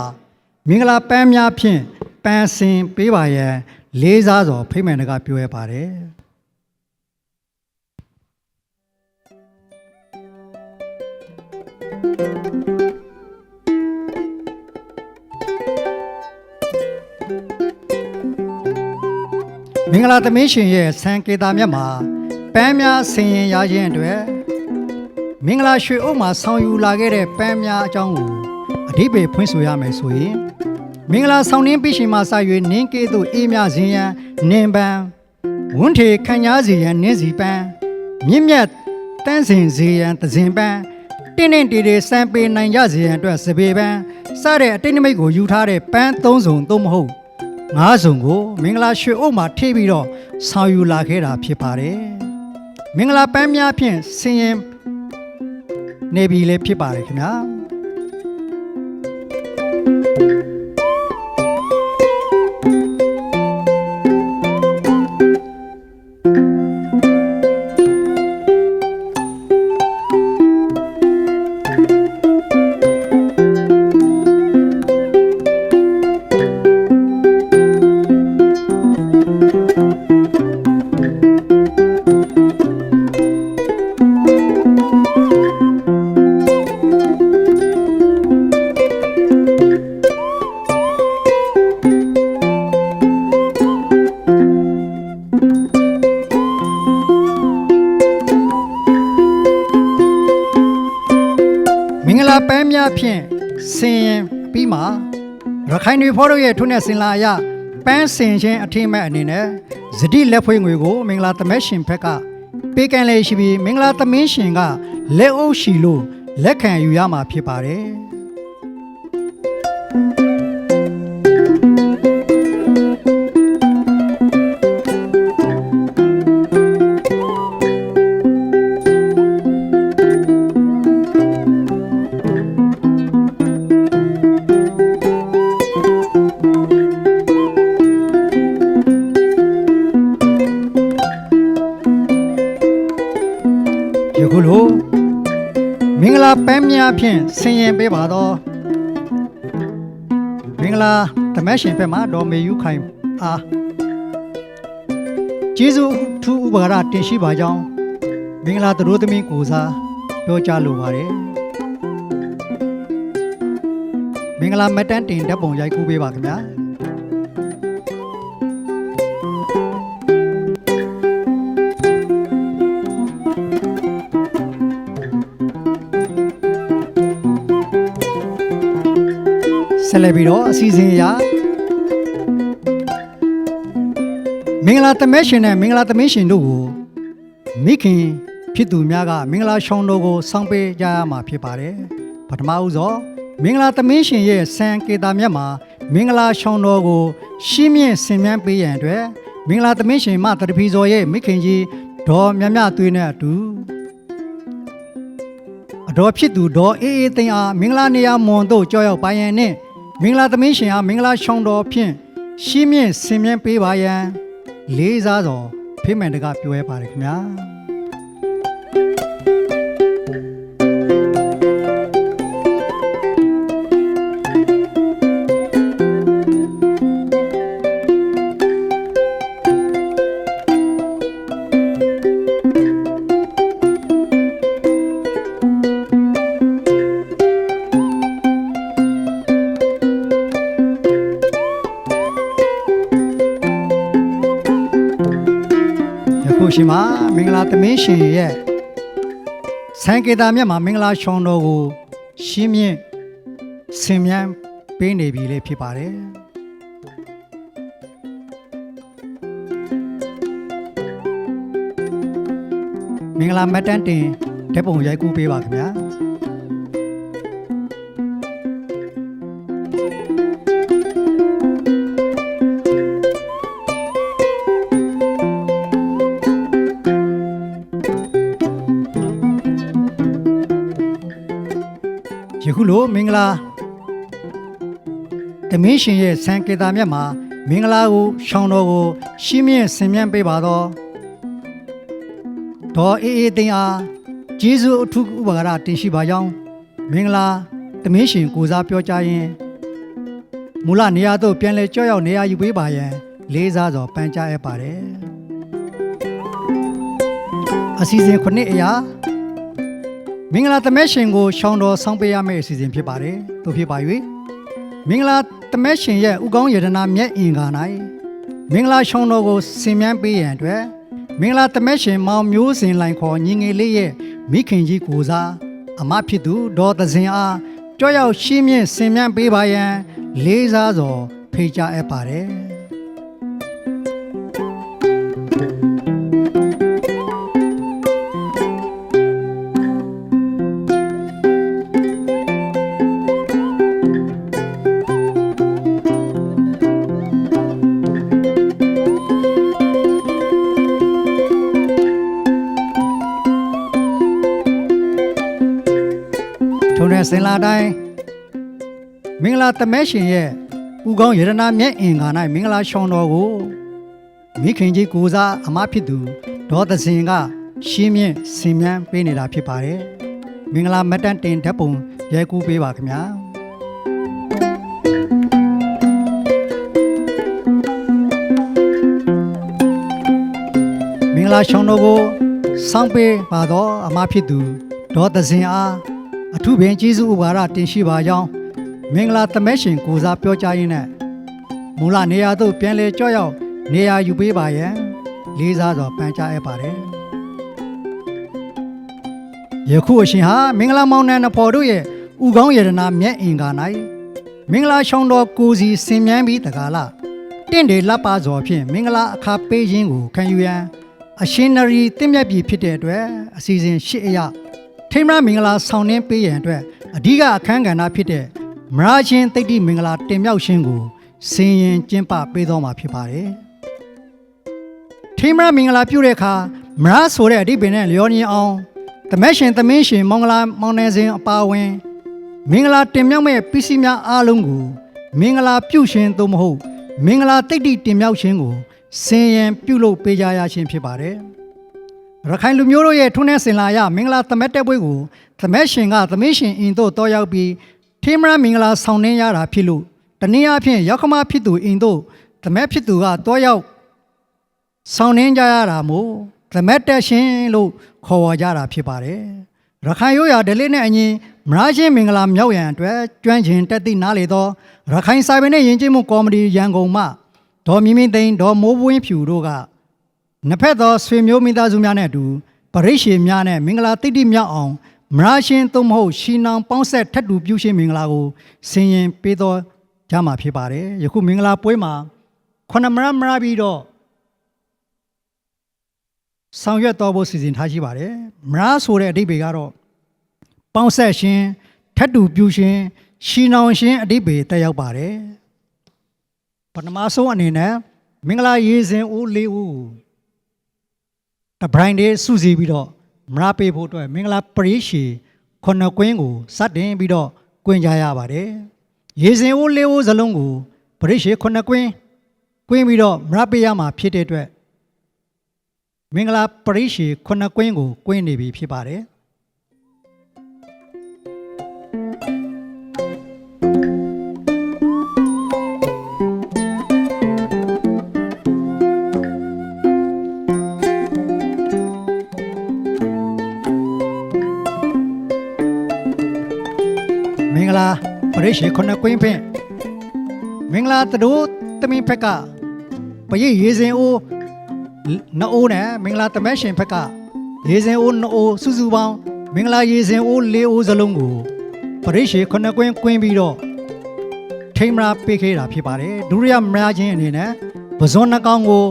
မင်္ဂလာပန်းများဖြင့်ပန်းဆင်ပေးပါရန်လေးစားစွာဖိမ့်မယ်တကပြောရပါတယ်မင်္ဂလာသမင်းရှင်ရဲ့စံကေတာမြတ်မှာပန်းများဆင်ရင်ရခြင်းအတွက်မင်္ဂလာရွှေအုပ်မှာဆောင်ယူလာခဲ့တဲ့ပန်းများအကြောင်းကိုအဓိပ္ပာယ်ဖွင့်ဆိုရမယ်ဆိုရင်မင်္ဂလာဆောင်နှင်းပိရှင်မှာစ၍နင်းကေသို့အေးမြစဉ်ရန်နင်းပန်းဝန်းထေခန့်ညားစီရန်နင်းစီပန်းမြင့်မြတ်တန်းစင်စီရန်သဇင်ပန်းတင်းတင်းတေတေစံပေနိုင်ကြစီရန်အတွက်စပေပန်းစတဲ့အတိတ်နမိတ်ကိုယူထားတဲ့ပန်း၃စုံသို့မဟုတ်9စုံကိုမင်္ဂလာရွှေအုပ်မှာထည့်ပြီးတော့ဆောင်ယူလာခဲ့တာဖြစ်ပါတယ်မင်္ဂလာပန်းများဖြင့်ဆင်ရင်နေပြီလည်းဖြစ်ပါတယ်ခင်ဗျာပန်းများဖြင့်ဆင်ရင်ပြီးမှရခိုင်တွေဖော်တို့ရဲ့ထုံးတဲ့စင်လာအရပန်းဆင်ခြင်းအထိမဲ့အနေနဲ့ဇတိလက်ဖွေးငွေကိုမင်္ဂလာသမက်ရှင်ဘက်ကပေးကမ်းလေးရှိပြီးမင်္ဂလာသမင်းရှင်ကလက်အုပ်ရှိလို့လက်ခံယူရမှာဖြစ်ပါတယ်ယခုလိုမင်္ဂလာပန်းများဖြင့်ဆင်ရင်ပေးပါတော့မင်္ဂလာသမက်ရှင်ဘက်မှာဒေါ်မေယူခိုင်အားကျေးဇူးထူးဥပါဒတင်ရှိပါကြောင်းမင်္ဂလာသတို့သမီးကိုစားပြောကြားလိုပါတယ်မင်္ဂလာမတန်းတင်ဓာတ်ပုံရိုက်ကူးပေးပါခင်ဗျာဆက်လက်ပြီးတော့အစီအစဉ်အရမင်္ဂလာသမက်ရှင်နဲ့မင်္ဂလာသမင်းရှင်တို့ကိုမိခင်ဖြစ်သူများကမင်္ဂလာရှောင်းတို့ကိုဆောင်ပေးကြရမှာဖြစ်ပါတယ်ပထမဦးဆုံး မင်္ဂလာသမင်းရှင်ရဲ့စံကေတာမြတ်မှာမင်္ဂလာရှောင်းတော်ကိုရှင်းမြင့်ဆင်မြန်းပေးရန်အတွက်မင်္ဂလာသမင်းရှင်မတရဖီဇော်ရဲ့မိခင်ကြီးဒေါ်မြမြသွေးနဲ့အတူအတော်ဖြစ်သူဒေါ်အေးအေးသိန်းအားမင်္ဂလာနေရာမွန်တို့ကြောက်ရောက်ပါရန်နဲ့မင်္ဂလာသမင်းရှင်အားမင်္ဂလာရှောင်းတော်ဖြင့်ရှင်းမြင့်ဆင်မြန်းပေးပါရန်လေးစားစွာဖိမှန်တကပြောရပါတယ်ခင်ဗျာရှင်မမင်္ဂလာသမင်းရှင်ရဲ့စံကေတာမြတ်မှာမင်္ဂလာရှောင်းတော်ကိုရှင်းမြင့်ဆင်မြန်းပေးနေပြီလေဖြစ်ပါတယ်မင်္ဂလာမတ်တန်းတင်ဓာတ်ပုံရိုက်ကူးပေးပါခင်ဗျာယခုလိုမင်္ဂလာသမင်းရှင်ရဲ့စံကေတာမြတ်မှာမင်္ဂလာကိုရှောင်းတော်ကိုရှင်းမြင့်ဆင်မြန်းပေးပါတော့ဒေါ်အေးအေးသိန်းအားကျေးဇူးအထူးဥပါဒတင်ရှိပါကြောင်းမင်္ဂလာသမင်းရှင်ကိုစားပြောကြားရင်မူလနေရာသို့ပြန်လည်ကြောက်ရောက်နေရာယူပေးပါရန်လေးစားစွာပန်ကြားအပ်ပါတယ်အစီအစဉ်ခုနှစ်အရာမင်္ဂလာသမက်ရှင်ကိုရှောင်းတော်ဆောင်ပေးရမယ့်အစီအစဉ်ဖြစ်ပါတယ်။သို့ဖြစ်ပါ၍မင်္ဂလာသမက်ရှင်ရဲ့ဥကောင်းယတနာမြတ်အင်္ဂါ၌မင်္ဂလာရှောင်းတော်ကိုဆင်မြန်းပေးရန်အတွက်မင်္ဂလာသမက်ရှင်မောင်မျိုးစင်လိုင်ခေါ်ညီငယ်လေးရဲ့မိခင်ကြီးကိုစားအမဖြစ်သူဒေါ်သဇင်အားကြောက်ရောက်ရှင်းမြင့်ဆင်မြန်းပေးပါရန်လေးစားစွာဖိတ်ကြားအပ်ပါတယ်။ထုံးတဲ့စင်လာတိုင်းမင်္ဂလာသမက်ရှင်ရဲ့ဥကောင်းယရနာမြတ်အင်္ဂါ၌မင်္ဂလာရှောင်းတော်ကိုမိခင်ကြီးကိုစားအမဖြစ်သူဒေါ်သဇင်ကရှင်းမြင့်ဆင်မြန်းပေးနေတာဖြစ်ပါတယ်မင်္ဂလာမတ်တန်တင်ဓာတ်ပုံရိုက်ကူးပေးပါခင်ဗျာမင်္ဂလာရှောင်းတော်ကိုစောင့်ပေးပါတော့အမဖြစ်သူဒေါ်သဇင်အားအထူးပင်ကျေးဇူးဥပါဒတင်ရှိပါကြောင်းမင်္ဂလာသမက်ရှင်ကိုစားပြောကြားရင်းနဲ့မူလနေရာသို့ပြန်လည်ကြောက်ရောက်နေရာယူပေးပါရန်လေးစားစွာပန်ကြားအပ်ပါတယ်ယခုအရှင်ဟာမင်္ဂလာမောင်နှံနဖော်တို့ရဲ့ဥကောင်းယရနာမြတ်အင်္ဂါ၌မင်္ဂလာရှောင်းတော်ကိုစီဆင်မြန်းပြီးတကားလားတင့်တယ်လက်ပါစွာဖြင့်မင်္ဂလာအခါပေးခြင်းကိုခံယူရန်အရှင်နရီတင့်မြတ်ပြီဖြစ်တဲ့အတွက်အစီအစဉ်၈အရာထိမ့်မမင်္ဂလာဆောင်နှင်းပေးရန်အတွက်အဓိကအခမ်းကဏ္ဍဖြစ်တဲ့မရာချင်းတိတ်တိမင်္ဂလာတင်မြောက်ခြင်းကိုဆင်ရင်ကျင်းပပေးတော်မှာဖြစ်ပါတယ်။ထိမ့်မင်္ဂလာပြုတဲ့အခါမရာဆိုတဲ့အဓိပ္ပာယ်နဲ့လျော်ညီအောင်သမက်ရှင်သမင်းရှင်မင်္ဂလာမောင်နှံစဉ်အပါဝင်မင်္ဂလာတင်မြောက်မဲ့ပစ္စည်းများအားလုံးကိုမင်္ဂလာပြုရှင်သို့မဟုတ်မင်္ဂလာတိတ်တိတင်မြောက်ခြင်းကိုဆင်ရင်ပြုလုပ်ပေးကြရခြင်းဖြစ်ပါတယ်။ရခိုင်လူမျိုးတို့ရဲ့ထုံးတဲ့စင်လာရမင်္ဂလာသမက်တဲ့ပွဲကိုသမက်ရှင်ကသမင်းရှင်အင်တို့တောရောက်ပြီးထိမရမင်္ဂလာဆောင်နှင်းရတာဖြစ်လို့တနည်းအားဖြင့်ရောက်ခမဖြစ်သူအင်တို့သမက်ဖြစ်သူကတောရောက်ဆောင်နှင်းကြရတာမို့သမက်တက်ရှင်လို့ခေါ်ဝေါ်ကြတာဖြစ်ပါတယ်ရခိုင်ရိုးရာဒလေးနဲ့အညီမရာချင်းမင်္ဂလာမြောက်ရန်အတွက်ကျွမ်းကျင်တက်သည့်နားလေသောရခိုင်စာပေနဲ့ယဉ်ကျေးမှုကော်မတီရန်ကုန်မှဒေါ်မြင့်မြင့်သိန်းဒေါ်မိုးပွင့်ဖြူတို့ကနှစ်ဖက်သောဆွေမျိုးမိသားစုများနဲ့အတူပရိရှေများနဲ့မင်္ဂလာတိတ်တိမြောက်အောင်မရာရှင်သို့မဟုတ်ရှီနောင်ပေါင်းဆက်ထပ်တူပြုရှင်မင်္ဂလာကိုဆင်ရင်ပေးတော်ကြမှာဖြစ်ပါတယ်ယခုမင်္ဂလာပွဲမှာခုနမရပြီးတော့ဆောင်ရွက်တော်ဖို့စီစဉ်ထားရှိပါတယ်မရာဆိုတဲ့အဓိပ္ပာယ်ကတော့ပေါင်းဆက်ရှင်ထပ်တူပြုရှင် ရှီနောင်ရှင်အဓိပ္ပာယ်တက်ရောက်ပါတယ်ပထမဆုံးအနေနဲ့မင်္ဂလာရေစဉ်ဦးလေးဦးတဘရိုင်းတွေစုစည်းပြီးတော့မရပေးဖို့အတွက်မင်္ဂလာပရိရှီခုနှစ်ကွင်းကိုစတင်ပြီးတော့ကွင်းကြရပါတယ်ရေစဉ်ဦးလေးဦးစလုံးကိုပရိရှီခုနှစ်ကွင်းပြီးတော့မရပေးရမှာဖြစ်တဲ့အတွက်မင်္ဂလာပရိရှီခုနှစ်ကွင်းကိုကွင်းနေပြီဖြစ်ပါတယ်မင်္ဂလာပရိရှေခုနှစ်ကွင်းဖြင့်မင်္ဂလာတို့တမင်းဖက်ကပရိရေစဉ်အိုးနှအိုးနဲ့မင်္ဂလာတမက်ရှင်ဖက်ကရေစဉ်အိုးနှအိုးစုစုပေါင်းမင်္ဂလာရေစဉ်အိုး၄အိုးစလုံးကိုပရိရှေခုနှစ်ကွင်းပြီးတော့ထိမရာပေးခဲ့တာဖြစ်ပါတယ်ဒုတိယမရာချင်းအနေနဲ့ပဇွန်နှကောင်ကို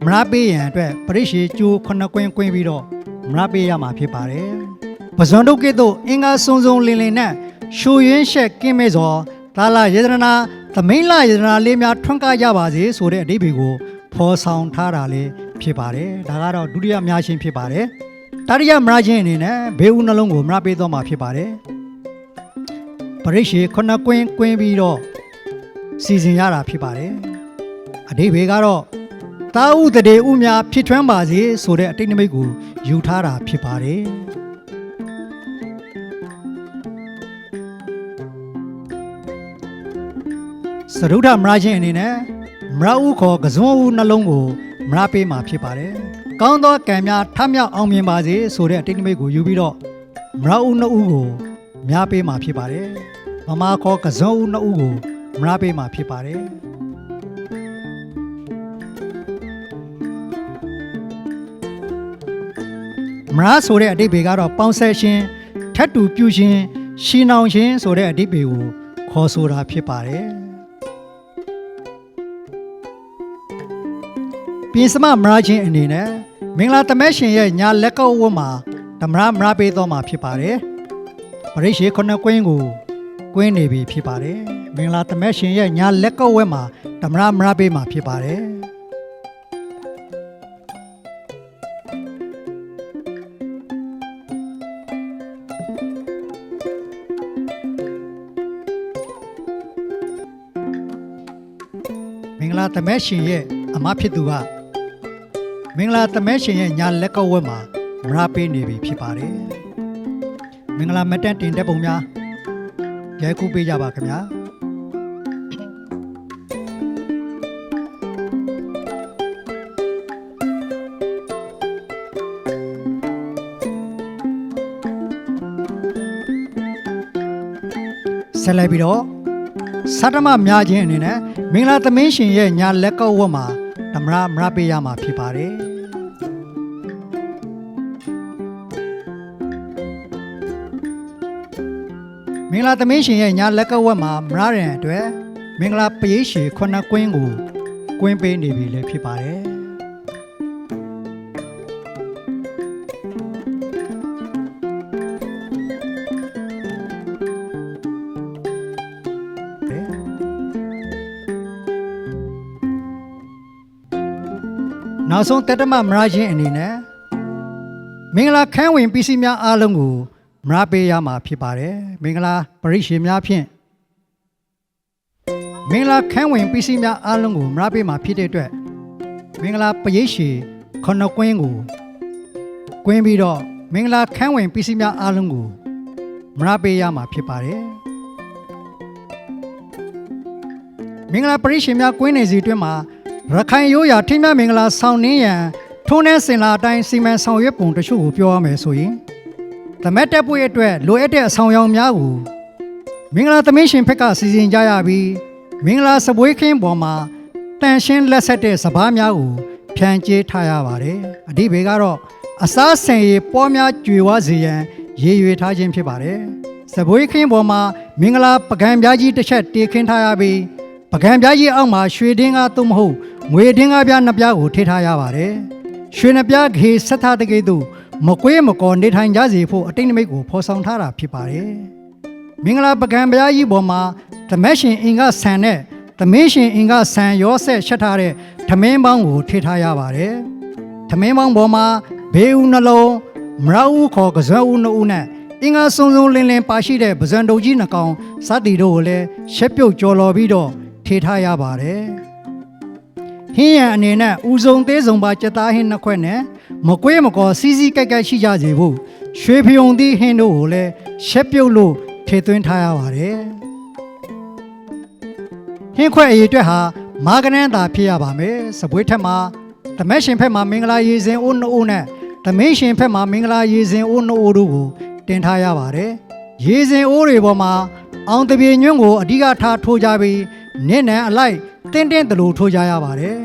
မရာပေးရန်အတွက်ပရိရှေကျိုးခုနှစ်ကွင်းပြီးတော့မရာပေးရမှာဖြစ်ပါတယ်ပဇွန်တို့ကဲ့သို့အင်္ဂါစုံစုံလင်လင်နဲ့ရှူရင်းရှက်ကင်းမဲ့စွာသာလယေဒနာသမိန်လယေဒနာလေးများထွန်းကားကြပါစေဆိုတဲ့အဓိပ္ပာယ်ကိုဖော်ဆောင်ထားတာလေးဖြစ်ပါတယ်ဒါကတော့ဒုတိယများချင်းဖြစ်ပါတယ်တတိယမရချင်းအနေနဲ့ဘေးဦးနှလုံးကိုမရပေးတော့မှာဖြစ်ပါတယ်ပရိရှေခုနှစ်ကွင်းပြီးတော့စီစဉ်ရတာဖြစ်ပါတယ်အဓိပ္ပာယ်ကတော့တာဥတရေဥများဖြစ်ထွန်းပါစေဆိုတဲ့အတိတ်နိမိတ်ကိုယူထားတာဖြစ်ပါတယ်စရုဒ္ဓမရချင်းအနေနဲ့မရဥခေါ်ကစွန်းဦးနှလုံးကိုမရပေးမှာဖြစ်ပါတယ်။ကောင်းသောကံများထမြောက်အောင်မြင်ပါစေဆိုတဲ့အတိတ်နိမိတ်ကိုယူပြီးတော့မရဥနှစ်ဦးကိုမရပေးမှာဖြစ်ပါတယ်။မမခေါ်ကစွန်းဦးနှစ်ဦးကိုမရပေးမှာဖြစ်ပါတယ်။မရဆိုတဲ့အတိတ်ဘေကတော့ပေါင်းဆက်ခြင်းထက်တူပြုခြင်းရှီနောင်ခြင်းဆိုတဲ့အတိတ်ဘေကိုခေါ်ဆိုတာဖြစ်ပါတယ်။ပြင်စမမရချင်းအနေနဲ့မင်္ဂလာတမက်ရှင်ရဲ့ညာလက်ကောက်ဝတ်မှာဓမ္မမရပေးတော်မှာဖြစ်ပါတယ်ပရိရှေခုနှစ်ကွင်းကိုကွင်းနေပြီဖြစ်ပါတယ်မင်္ဂလာတမက်ရှင်ရဲ့ညာလက်ကောက်ဝတ်မှာဓမ္မမရပေးမှာဖြစ်ပါတယ်မင်္ဂလာတမက်ရှင်ရဲ့အမဖြစ်သူကမင်္ဂလာတမဲရှင်ရဲ့ညာလက်ကောက်ဝက်မှာမရပေးနေပြီဖြစ်ပါတယ်မင်္ဂလာမတန်တင်တဲ့ပုံများရိုက်ကူးပေးကြပါခင်ဗျာဆက်လိုက်ပြီးတော့သတ္တမများခြင်းအနေနဲ့မင်္ဂလာသမင်းရှင်ရဲ့ညာလက်ကောက်ဝတ်မှာဓမ္မမရပေးရမှာဖြစ်ပါတယ်မင်္ဂလာသမင်းရှင်ရဲ့ညာလက်ကောက်ဝတ်မှာမရတဲ့အတွက်မင်္ဂလာပရိရှေခုနှစ်ကွင်းကိုကွင်းပေးနေပြီလည်းဖြစ်ပါတယ်နောက်ဆုံးတတမမရချင်းအနေနဲ့မင်္ဂလာခန်းဝင်ပစ္စည်းများအားလုံးကိုမရပေးရမှာဖြစ်ပါတယ်မင်္ဂလာပရိရှေများဖြင့်မင်္ဂလာခန်းဝင်ပစ္စည်းများအားလုံးကိုမရပေးမှာဖြစ်တဲ့အတွက်မင်္ဂလာပရိရှေခုနှစ်ကွင်းကိုကွင်းပြီးတော့မင်္ဂလာခန်းဝင်ပစ္စည်းများအားလုံးကိုမရပေးရမှာဖြစ်ပါတယ်မင်္ဂလာပရိရှေများကွင်းနေစီအတွင်းမှာရခိုင်ရိုးရာထိမြမင်္ဂလာဆောင်နှင်းရန်ထုံးတဲ့စင်လာအတိုင်းစီမံဆောင်ရွက်ပုံတချို့ကိုပြောရမယ်ဆိုရင်သမက်တက်ပွေအတွက်လိုအပ်တဲ့အဆောင်ရောင်များကိုမင်္ဂလာသမင်းရှင်ဖက်ကစီစဉ်ကြရပြီးမင်္ဂလာစပွဲခင်းပေါ်မှာတန်ရှင်းလက်ဆက်တဲ့စပားများကိုဖြန့်ကျဲထားရပါတယ်အဓိပ္ပာယ်ကတော့အစားဆင်ရည်ပွားများကြွယ်ဝစေရန်ရည်ရွယ်ထားခြင်းဖြစ်ပါတယ်စပွဲခင်းပေါ်မှာမင်္ဂလာပကံပြားကြီးတစ်ချက်တေခင်းထားရပြီးပကံပြားကြီးအောက်မှာရွှေတင်းကားသို့မဟုတ်ငွေတင်းကားပြားနှစ်ပြားကိုထိထားရပါတယ်ရွှေနှစ်ပြားခေဆက်ထားတဲ့ကဲ့သို့မကွေးမကော်နေထိုင်ကြစေဖို့အတိတ်နိမိတ်ကိုဖော်ဆောင်ထားတာဖြစ်ပါတယ် မင်္ဂလာပကံဘုရားကြီးပေါ်မှာသမက်ရှင်အင်္ဂဆန်နဲ့သမင်းရှင်အင်္ဂဆန်ရောဆက်ရှက်ထားတဲ့ထမင်းပေါင်းကိုထေထားရပါတယ်ထမင်းပေါင်းပေါ်မှာဘေးဦးနှလုံးမရဦးခေါ်ကစွဲဦးနှဦးနဲ့အင်္ဂစုံစုံလင်းလင်းပါရှိတဲ့ပဇံတုပ်ကြီးနှကောင်စသည်တို့ကိုလည်းရှက်ပြုတ်ကြော်လော်ပြီးတော့ထေထားရပါတယ်ဟင်းရန်အနေနဲ့ဦးစုံသေးစုံပါကြက်သားဟင်းနှစ်ခွက်နဲ့မကွေးမကောစီးစီးကြိုက်ကြိုက်ရှိကြစေဖို့ရွှေဖယုံသီးဟင်းတို့ကိုလည်းရှက်ပြုတ်လို့ထေသွင်းထားရပါတယ်ဟင်းခွက်အရေးအတွက်ဟာမာကနန်းသာဖြစ်ရပါမယ်စပွဲထက်မှာသမက်ရှင်ဖက်မှာမင်္ဂလာရေစင်အိုးနှအိုးနဲ့သမင်းရှင်ဖက်မှာမင်္ဂလာရေစင်အိုးနှအိုးတို့ကိုတင်ထားရပါတယ်ရေစင်အိုးတွေပေါ်မှာအောင်တပြေညွန့်ကိုအဓိကထားထိုးကြပြီးနင့်နံအလိုက်တင်းတင်းတလူထိုးကြရပါတယ်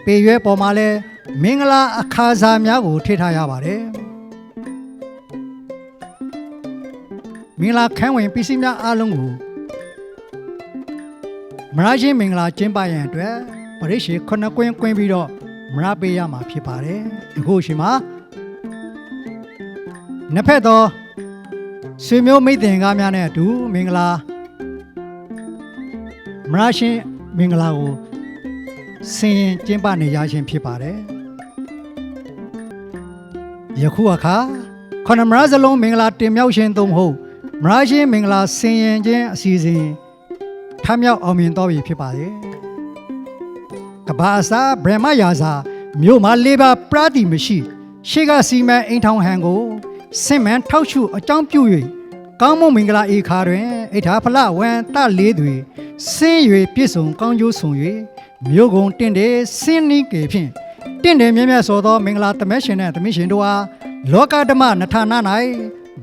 ပေရွဲပေါ်မှာလည်းမင်္ဂလာအခါစာများကိုထည့်ထားရပါတယ်မင်္ဂလာခန်းဝင်ပစ္စည်းများအားလုံးကိုမရချင်းမင်္ဂလာကျင်းပရန်အတွက်ပရိရှိခုနှစ်ကွင်းကွင်းပြီးတော့မရပေးရမှာဖြစ်ပါတယ်အခုရှိမှာနှစ်ဖက်သောဆွေမျိုးမိတ်တင်ကားများနဲ့အတူမင်္ဂလာမရချင်းမင်္ဂလာကိုဆင်ရင်ကျင်းပနေရခြင်းဖြစ်ပါတယ်ယခုအခါခொနမရစလုံးမင်္ဂလာတင်မြောက်ခြင်းသို့မဟုတ်မရချင်းမင်္ဂလာဆင်ရင်ခြင်းအစီအစဉ်ထမြောက်အောင်မြင်တော်ပြီဖြစ်ပါတယ်ကဘာစာဗြဟ္မယာစာမြို့မှာလေးပါပရတိမရှိရှေ့ကစီမံအိမ်ထောင်ဟန်ကိုစင်မှန်ထောက်ရှုအကြောင်းပြု၍ကောင်းမွန်မင်္ဂလာဧခါတွင်အိထာဖလဝံတလေးတွေဆင်း၍ပြည့်စုံကောင်းကျိုးဆောင်၍မြို့ကုန်တင့်တယ်ဆင်းနီးကေဖြင့်တင့်တယ်မြဲမြဲဆိုသောမင်္ဂလာသမက်ရှင်နဲ့သမီးရှင်တို့အားလောကဓမ္မနထာနာ၌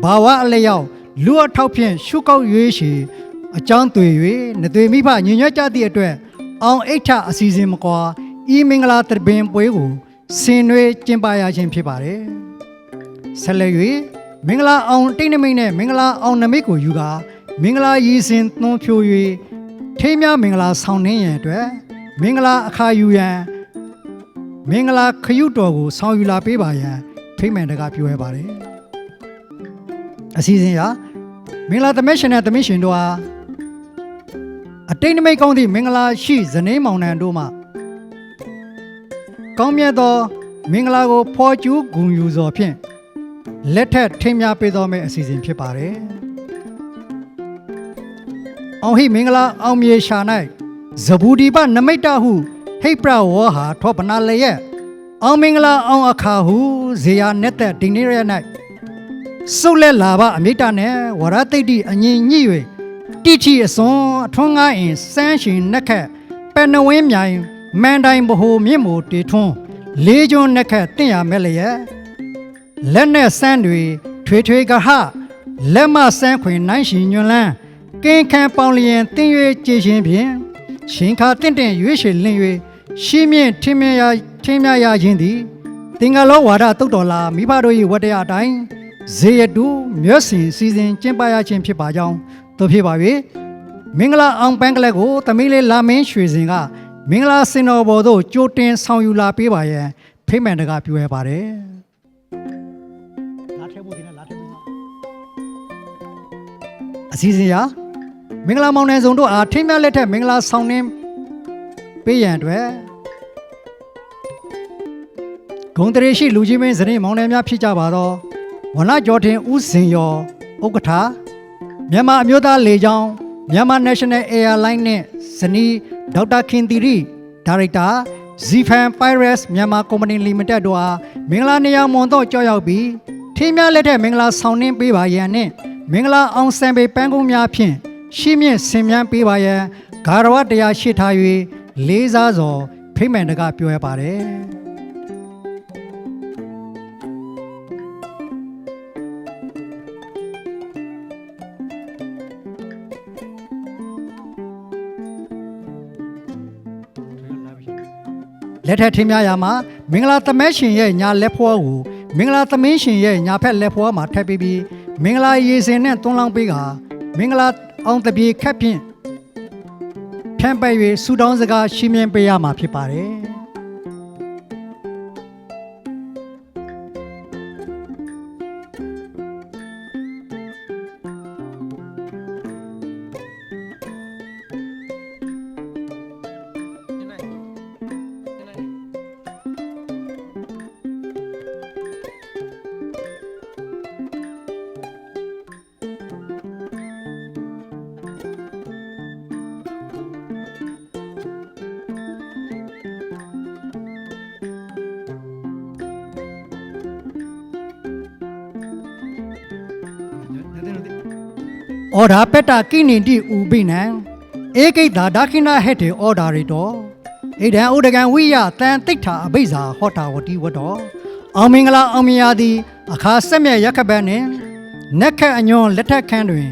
ဘာဝအလျောက်လူအထောက်ဖြင့်ရှုကောက်၍ရှိအကြောင်းတွေ့၍နသွေမိဖညညွတ်ကြသည့်အတွက်အောင်အိဋ္ဌအစီအစဉ်မကွာဤမင်္ဂလာတပင်ပွဲကိုဆင်နွှဲကျင်းပရခြင်းဖြစ်ပါတယ်ဆက်လက်၍မင်္ဂလာအောင်တိတ်နမိတ်နဲ့မင်္ဂလာအောင်နမိတ်ကိုယူကာမင်္ဂလာရည်စင်သွန်းဖြိုး၍ထိမ်းများမင်္ဂလာဆောင်နှင်းရန်အတွက်မင်္ဂလာအခါယူရန်မင်္ဂလာခရုတော်ကိုဆောင်ယူလာပေးပါရန်ထိမ့်မှန်တကားပြောရပါတယ်အစီအစဉ်ရမင်္ဂလာသမက်ရှင်နဲ့သမီးရှင်တို့ဟာအတိတ်နမိတ်ကောင်းသည့်မင်္ဂလာရှိဇနီးမောင်နှံတို့မှကောင်းမြတ်သောမင်္ဂလာကိုဖော်ကျူးဂုဏ်ယူစွာဖြင့်လက်ထက်ထိမ်းများပေးသောမယ့်အစီအစဉ်ဖြစ်ပါတယ်အောင်ဟိမင်္ဂလာအောင်မြေရှာ၌ဇဘူဒီပနမိတ်တဟုဟိပရဝဟာထောပနာလျက်အောင်မင်္ဂလာအောင်အခါဟုဇေယနဲ့တဲ့ဒီနေ့ရ၌စုလက်လာဘအမိတနဲ့ဝရတိတ်တိအငြိညှိ၍တိချီအစွန်အထွန်းကားအင်စမ်းရှင်နက်ခက်ပန်နဝင်းမြိုင်မန်တိုင်းဘဟုမြင့်မို့တေထွန်းလေးကျွန်းနက်ခက်တင့်ရမဲ့လျက်လက်နဲ့စမ်းတွေထွေထွေကဟလက်မစမ်းခွင်နိုင်ရှင်ညွန်လန်းကင်းခမ်းပေါင်လျင်တင်း၍ကြည်ရှင်ဖြင့်ရှင်ခါတင့်တင့်ရွေးရှင်လင်း၍ရှင်းမြင့်ထင်းမြရခြင်းသည်သင်္ကလောဝါဒတုတ်တော်လာမိဘတို့၏ဝတ္တရားအတိုင်းဇေယတုမြတ်စင်စီစဉ်ကျင်းပရခြင်းဖြစ်ပါကြောင်းသို့ဖြစ်ပါ၍မင်္ဂလာအောင်ပန်းကလေးကိုသမီးလေးလာမင်းရွှေစင်ကမင်္ဂလာစင်တော်ဘော်သို့ကြိုတင်ဆောင်ယူလာပေးပါရန်ဖိမှန်တကားပြောရပါတယ်လာထဲဖို့ဒီနဲ့လာထဲဖို့အစီအစဉ်ရမင်္ဂလာမောင်နှံစုံတို့အားထိမ်းမြလက်ထက်မင်္ဂလာဆောင်နှင်းပေးရန်အတွက်ဂုံတရေရှိလူကြီးမင်းဇနီးမောင်နှံများဖြစ်ကြပါသောဝနကျော်ထင်ဦးစင်ရောဥက္ကဋ္ဌမြန်မာအမျိုးသားလေကြောင်းမြန်မာ National Airline နဲ့ဇနီးဒေါက်တာခင်သီရိဒါရိုက်တာ Zifan Pirates မြန်မာ Company Limited တို့အားမင်္ဂလာနေရာမွန်တော့ကြောက်ရောက်ပြီးထိမ်းမြလက်ထက်မင်္ဂလာဆောင်နှင်းပေးပါရန်နဲ့မင်္ဂလာအောင်ဆံပေပန်းကုန်းများဖြင့်ရှင်းမြင့်ဆင်မြန်းပေးပါရန်ဂါရဝတရားရှိထား၍လေးစားစွာဖိမှန်တကားပြောရပါတယ်လက်ထက်ထင်းများရာမှာမင်္ဂလာသမက်ရှင်ရဲ့ညာလက်ဖွားကိုမင်္ဂလာသမင်းရှင်ရဲ့ညာဖက်လက်ဖွားမှာထပ်ပြီးမင်္ဂလာရေစင်နဲ့သွန်းလောင်းပေးကမင်္ဂလာအောင်တပြေခက်ဖြင့်ဖြန့်ပိုက်၍ဆူတောင်းစကားရှင်းမြင်ပေးရမှာဖြစ်ပါတယ် အော်ဒါပက်တာကိနေတိဥပိနံဧကိတာဒါခိနာဟက်တေအော်ဒါရီတော်ဣဒံဥဒကံဝိယတန်တိဋ္ဌာအဘိဇာဟောတာဝတိဝတ္တောအောင်မင်္ဂလာအောင်မြာသည်အခါဆက်မြက်ရက်ခပတ်နှင့်နက်ခတ်အညွန်လက်ထက်ခန်းတွင်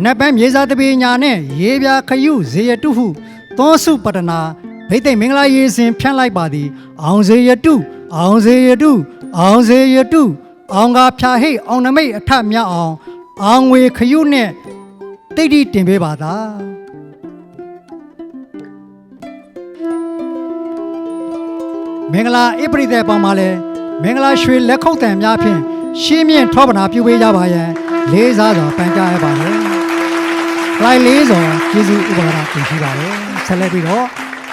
နတ်ပန်းမြေစာတပေညာနှင့်ရေပြာခယုဇေယတုဟုသောစုပတနာဘိသိက်မင်္ဂလာရေစဉ်ဖြန့်လိုက်ပါသည်အောင်ဇေယတုအောင်ဇေယတုအောင်ဇေယတုအောင်ကဖြာဟိတ်အောင်နမိတ်အထမြောက်အောင်အောင်ဝေခယုနှင့်တိတ်တိတင်ပေးပါသာမင်္ဂလာဣပရိသေပေါင်းပါလေမင်္ဂလာရွှေလက်ခုပ်တံများဖြင့်ရှင်းမြင့်ထောပနာပြုပေးကြပါရန်လေးစားစွာပန်ကြားရပါမယ်။လိုက်လေးစွာကျေးဇူးဥပါဒတင်ရှိပါလေ။ဆက်လက်ပြီးတော့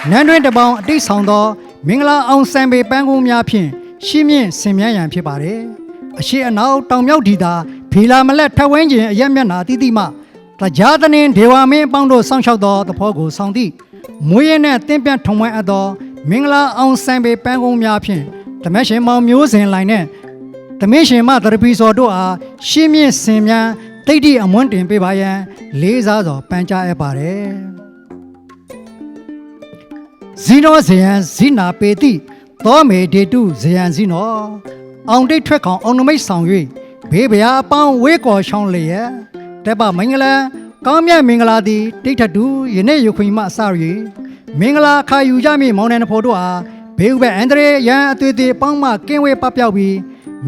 နန်းတွင်တပေါင်းအတိတ်ဆောင်သောမင်္ဂလာအောင်စံပေပန်းကုန်းများဖြင့်ရှင်းမြင့်ဆင်မြန်းရန်ဖြစ်ပါတယ်။အရှိအနောက်တောင်မြောက်ဒီသာဖီလာမလက်ထဝင်းကျင်အရက်မျက်နာတိတိမှတရားသနှင်ဒေဝမင်းအပေါင်းတို့စောင့်ရှောက်သောသဘောကိုဆောင်သည့်မွေးရနှင့်တင်းပြန့်ထုံဝဲအပ်သောမင်္ဂလာအောင်စံပေပန်းကုန်းများဖြင့်ဓမ္မရှင်မောင်မျိုးစဉ်လိုင်နဲ့သမင်းရှင်မသရပီစော်တို့အားရှင်းမြင့်စင်မြန်းတိတ်တိအမွန်းတင်ပေးပါရန်လေးစားစွာပန်ကြားအပ်ပါတယ်ဇီနောဇယံဇိနာပေတိသောမေဒေတုဇယံဇိနောအောင်တိတ်ထွက်ကောင်အောင်နမိတ်ဆောင်၍ဘေးဗျာအပေါင်းဝေးကော်ရှောင်းလျက်တက်ပမင်္ဂလာကောင်းမြတ်မင်္ဂလာသည်တိတ်ထတူယနေ့ယခွင်မှအစ၍မင်္ဂလာခါယူကြမည့်မောင်နှံဖို့တို့အားဘေးဥပအန္တရေရန်အသွေးသေးပေါင်းမှကင်းဝေးပပျောက်ပြီး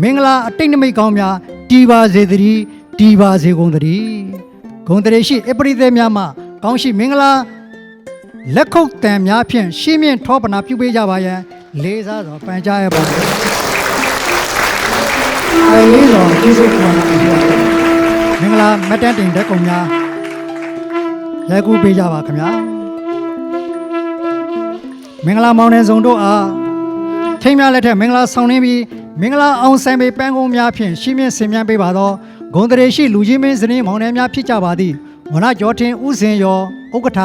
မင်္ဂလာအတိတ်နမိတ်ကောင်းများတည်ပါစေတည်းတည်ပါစေကုန်သတည်းဂုဏ်တရေရှိအပရိသေများမှကောင်းရှိမင်္ဂလာလက်ခုပ်တံများဖြင့်ရှင်းမြင့်ထောပနာပြုပေးကြပါရန်လေးစားစွာပန်ကြားရပါမယ်အဲလေးစွာကျေးဇူးတင်ပါတယ်မင်္ဂလာမတ်တန်တင်တဲ့ကုံများလက်ကူပေးကြပါခင်ဗျာမင်္ဂလာမောင်နှံစုံတို့အားထိမ်းများလက်ထက်မင်္ဂလာဆောင်နှင်းပြီးမင်္ဂလာအောင်ဆိုင်ပေပန်းကုန်းများဖြင့်ရှင်းမြင့်ဆင်မြန်းပေးပါသောဂုဏ်တရေရှိလူကြီးမင်းဇနီးမောင်နှံများဖြစ်ကြပါသည်ဝနကျော်ထင်ဦးစင်ရောဥက္ကဋ္ဌ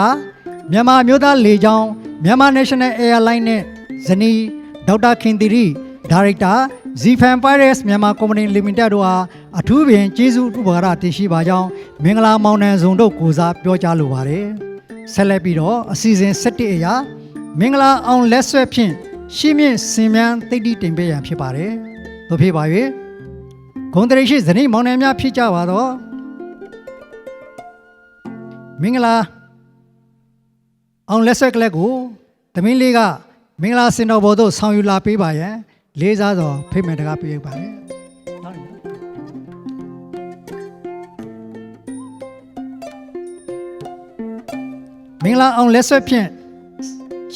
မြန်မာမျိုးသားလေကြောင်းမြန်မာ National Airline နဲ့ဇနီးဒေါက်တာခင်သီရိဒါရိုက်တာ Zfan Pirates မြန်မာ Company Limited တို့အားအထူးပင်ကျေးဇူးဥပကာရတင်ရှိပါကြောင်းမင်္ဂလာမောင်နှံစုံတို့ကိုစားပြောကြားလိုပါတယ်ဆက်လက်ပြီးတော့အစီအစဉ်7အရာမင်္ဂလာအောင်လက်ဆွဲဖြင့်ရှင်းမြင့်စင်မြန်းတိတ်တိတင်ပေးရန်ဖြစ်ပါတယ်။သို့ဖြစ်ပါ၍ဂုဏ်တရေရှိဇနီးမောင်နှံများဖြစ်ကြပါတော့မင်္ဂလာအောင်လက်ဆွဲကလေးကိုသမင်းလေးကမင်္ဂလာစင်တော်ဘော်သို့ဆောင်ယူလာပေးပါရန်လေးစားစွာဖိတ်မယ်တကားပေးရပါတယ်။မင်္ဂလာအောင်လက်ဆွဲဖြင့်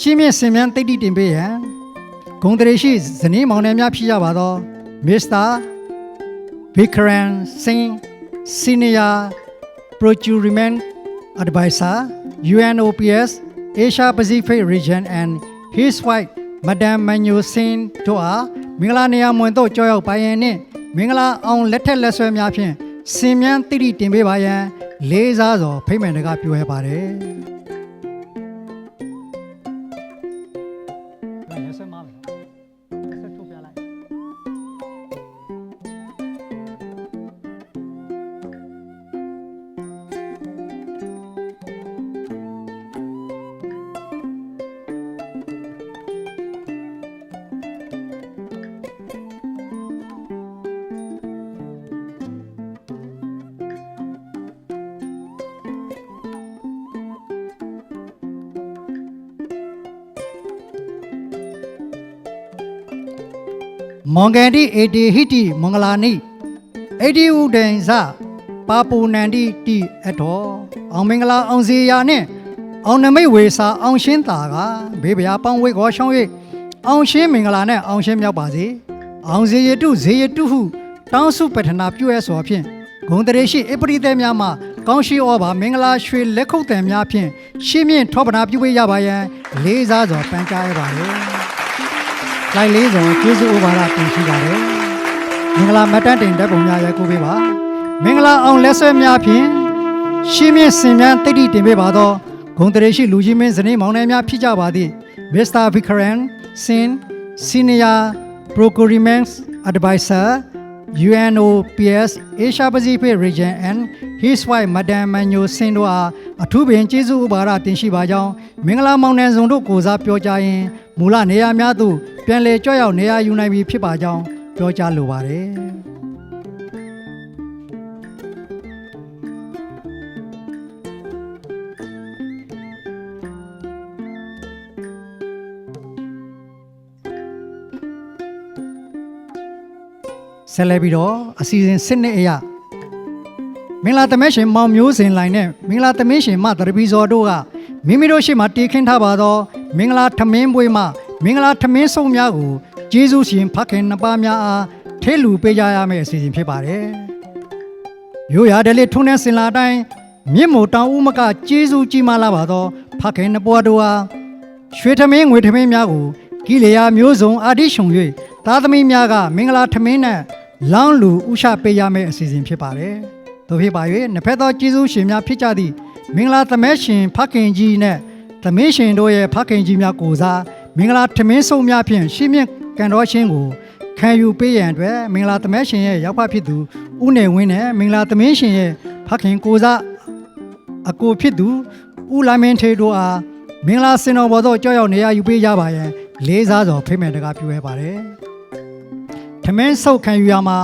ရှင်းမြင့်စင်မြန်းတိတ်တိတင်ပေးရန်ဂုဏ်တရေရှိဇနီးမောင်နှံများဖြစ်ကြပါသောမစ္စတာဗီကရန်စင်စီနီယာပရိုကျူရီမန်အဒ်ဗိုင်ဆာ UNOPS Asia Pacific Region and his wife Madam Manu Singh တို့အားမင်္ဂလာနေရာမွင်တို့ကြောက်ရောက်ပါရန်နှင့်မင်္ဂလာအောင်လက်ထက်လက်ဆွဲများဖြင့်စင်မြန်းတိတ်တိတင်ပေးပါရန်လေးစားစွာဖိတ်မယ်တကားပြောရပါတယ်မောင်ကန်တိအေတီဟိတိမင်္ဂလာနိအေတီဥဒိန်စပါပူနန္တိတိအထောအောင်မင်္ဂလာအောင်စီယာနှင့်အောင်နမိတ်ဝေစာအောင်ရှင်းတာကဘေးဗျာပေါင်းဝေခေါ်ရှောင်း၍အောင်ရှင်းမင်္ဂလာနဲ့အောင်ရှင်းမြောက်ပါစေအောင်ဇေယတုဇေယတုဟုတောင်းစုပထနာပြုရစွာဖြင့်ဂုဏ်တရေရှိအပရိသေများမှကောင်းရှိဩဘာမင်္ဂလာရွှေလက်ခုပ်တံများဖြင့်ရှင်းမြင့်ထောပနာပြုပေးရပါရန်လေးစားစွာပန်ကြားရပါလေလိုက်လေးစုံကျေးဇူးဥပါဒတင်ရှိပါတယ်မင်္ဂလာမတ်တန်တင်တဲ့ပုံများရိုက်ကူးပေးပါမင်္ဂလာအောင်လက်ဆွဲများဖြင့်ရှင်းမြင့်စင်မြန်းတိတ်တိတင်ပေးပါသောဂုဏ်တရေရှိလူကြီးမင်းဇနီးမောင်နှံများဖြစ်ကြပါသည်မစ္စတာဗီကရန်စင်စီနီယာပရိုကူရီမန့်အဒ်ဗိုင်ဆာ UNOPS Asia Pacific Region and his wife Madam Manu Singh တို့အားအထူးပင်ကျေးဇူးဥပါဒတင်ရှိပါကြောင်းမင်္ဂလာမောင်နှံစုံတို့ကိုစားပြောကြားရင်မူလနေရာများသို့ပြန်လည်ကြွရောက်နေရာယူနိုင်ပြီဖြစ်ပါကြောင်းပြောကြားလိုပါတယ်ဆက်လက်ပြီးတော့အစီအစဉ်စစ်နှစ်အရာမင်္ဂလာသမက်ရှင်မောင်မျိုးစင်လိုင်နဲ့မင်္ဂလာသမင်းရှင်မတရပီဇော်တို့ကမိမိတို့ရှိမှတည်ခင်းထားပါသောမင်္ဂလာထမင်းပွဲမှမင်္ဂလာထမင်းဆုံးများကိုကျေးဇူးရှင်ဖခင်နှစ်ပါးများအားထဲလူပေးကြရမယ့်အစီအစဉ်ဖြစ်ပါတယ်။ရိုးရာဓလေ့ထုံးတဲ့စင်လာတိုင်းမြင့်မို့တောင်ဦးမကကျေးဇူးကြီးမားလာပါသောဖခင်နှစ်ပါးတို့အားရွှေထမင်းငွေထမင်းများကိုကိလေသာမျိုးစုံအာတိရှုံ၍သားသမီးများကမင်္ဂလာထမင်းနဲ့လောင်းလူဥရှပေးရမယ့်အစီအစဉ်ဖြစ်ပါတယ်။သို့ဖြစ်ပါ၍နှစ်ဖက်သောကျေးဇူးရှင်များဖြစ်ကြသည့်မင်္ဂလာသမက်ရှင်ဖခင်ကြီးနဲ့သမင်းရှင်တို့ရဲ့ဖခင်ကြီးများကိုစားမင်္ဂလာထမင်းဆုံးများဖြင့်ရှင်းမြင့်ကံတော်ရှင်ကိုခံယူပေးရန်အတွက်မင်္ဂလာသမက်ရှင်ရဲ့ရောက်ဖဖြစ်သူဦးနေဝင်းနဲ့မင်္ဂလာသမင်းရှင်ရဲ့ဖခင်ကိုစားအကိုဖြစ်သူဦးလာမင်းထေတို့အားမင်္ဂလာစင်တော်ဘော်သို့ကြောက်ရောက်နေရယူပေးကြပါရန်လေးစားစွာဖိတ်မယ်တကားပြုရပါတယ်။ထမင်းဆုပ်ခံယူရမှာ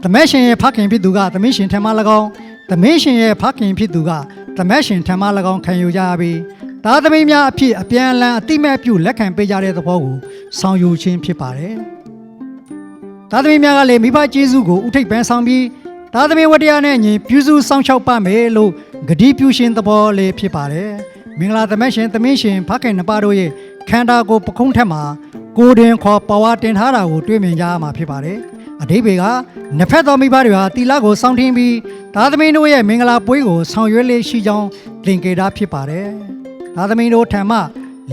သမက်ရှင်ရဲ့ဖခင်ဖြစ်သူကသမင်းရှင်ထံမှ၎င်းသမင်းရှင်ရဲ့ဖခင်ဖြစ်သူကသမက်ရှင်ထံမှ၎င်းခံယူကြပြီးသားသမီးများအဖြစ်အပြန်အလှန်အတိမဲ့ပြုလက်ခံပေးကြတဲ့သဘောကိုဆောင်ယူခြင်းဖြစ်ပါတယ်။သားသမီးများကလည်းမိဘကျေးဇူးကိုဥထိပ်ပန်းဆောင်ပြီးသားသမီးဝတ္တရားနဲ့ညီပြုစုစောင့်ရှောက်ပါမယ်လို့ဂတိပြုရှင်သဘောလေးဖြစ်ပါတယ်။မင်္ဂလာသမက်ရှင်သမင်းရှင်ဖခင်နှစ်ပါးတို့ရဲ့ခန္ဓာကိုယ်ပခုံးထက်မှာကိုယ်တင်ခေါ်ပါဝါတင်ထားတာကိုတွေ့မြင်ကြရမှာဖြစ်ပါတယ်။အဓိပ္ပာယ်ကနှစ်ဖက်သောမိဘတွေဟာတီလာကိုစောင့်ထင်းပြီးသားသမီးတို့ရဲ့မင်္ဂလာပွဲကိုဆောင်ရွက်လေးရှိကြောင်းသင်္ကေတဖြစ်ပါတယ်။သားသမီးတို့ထံမှ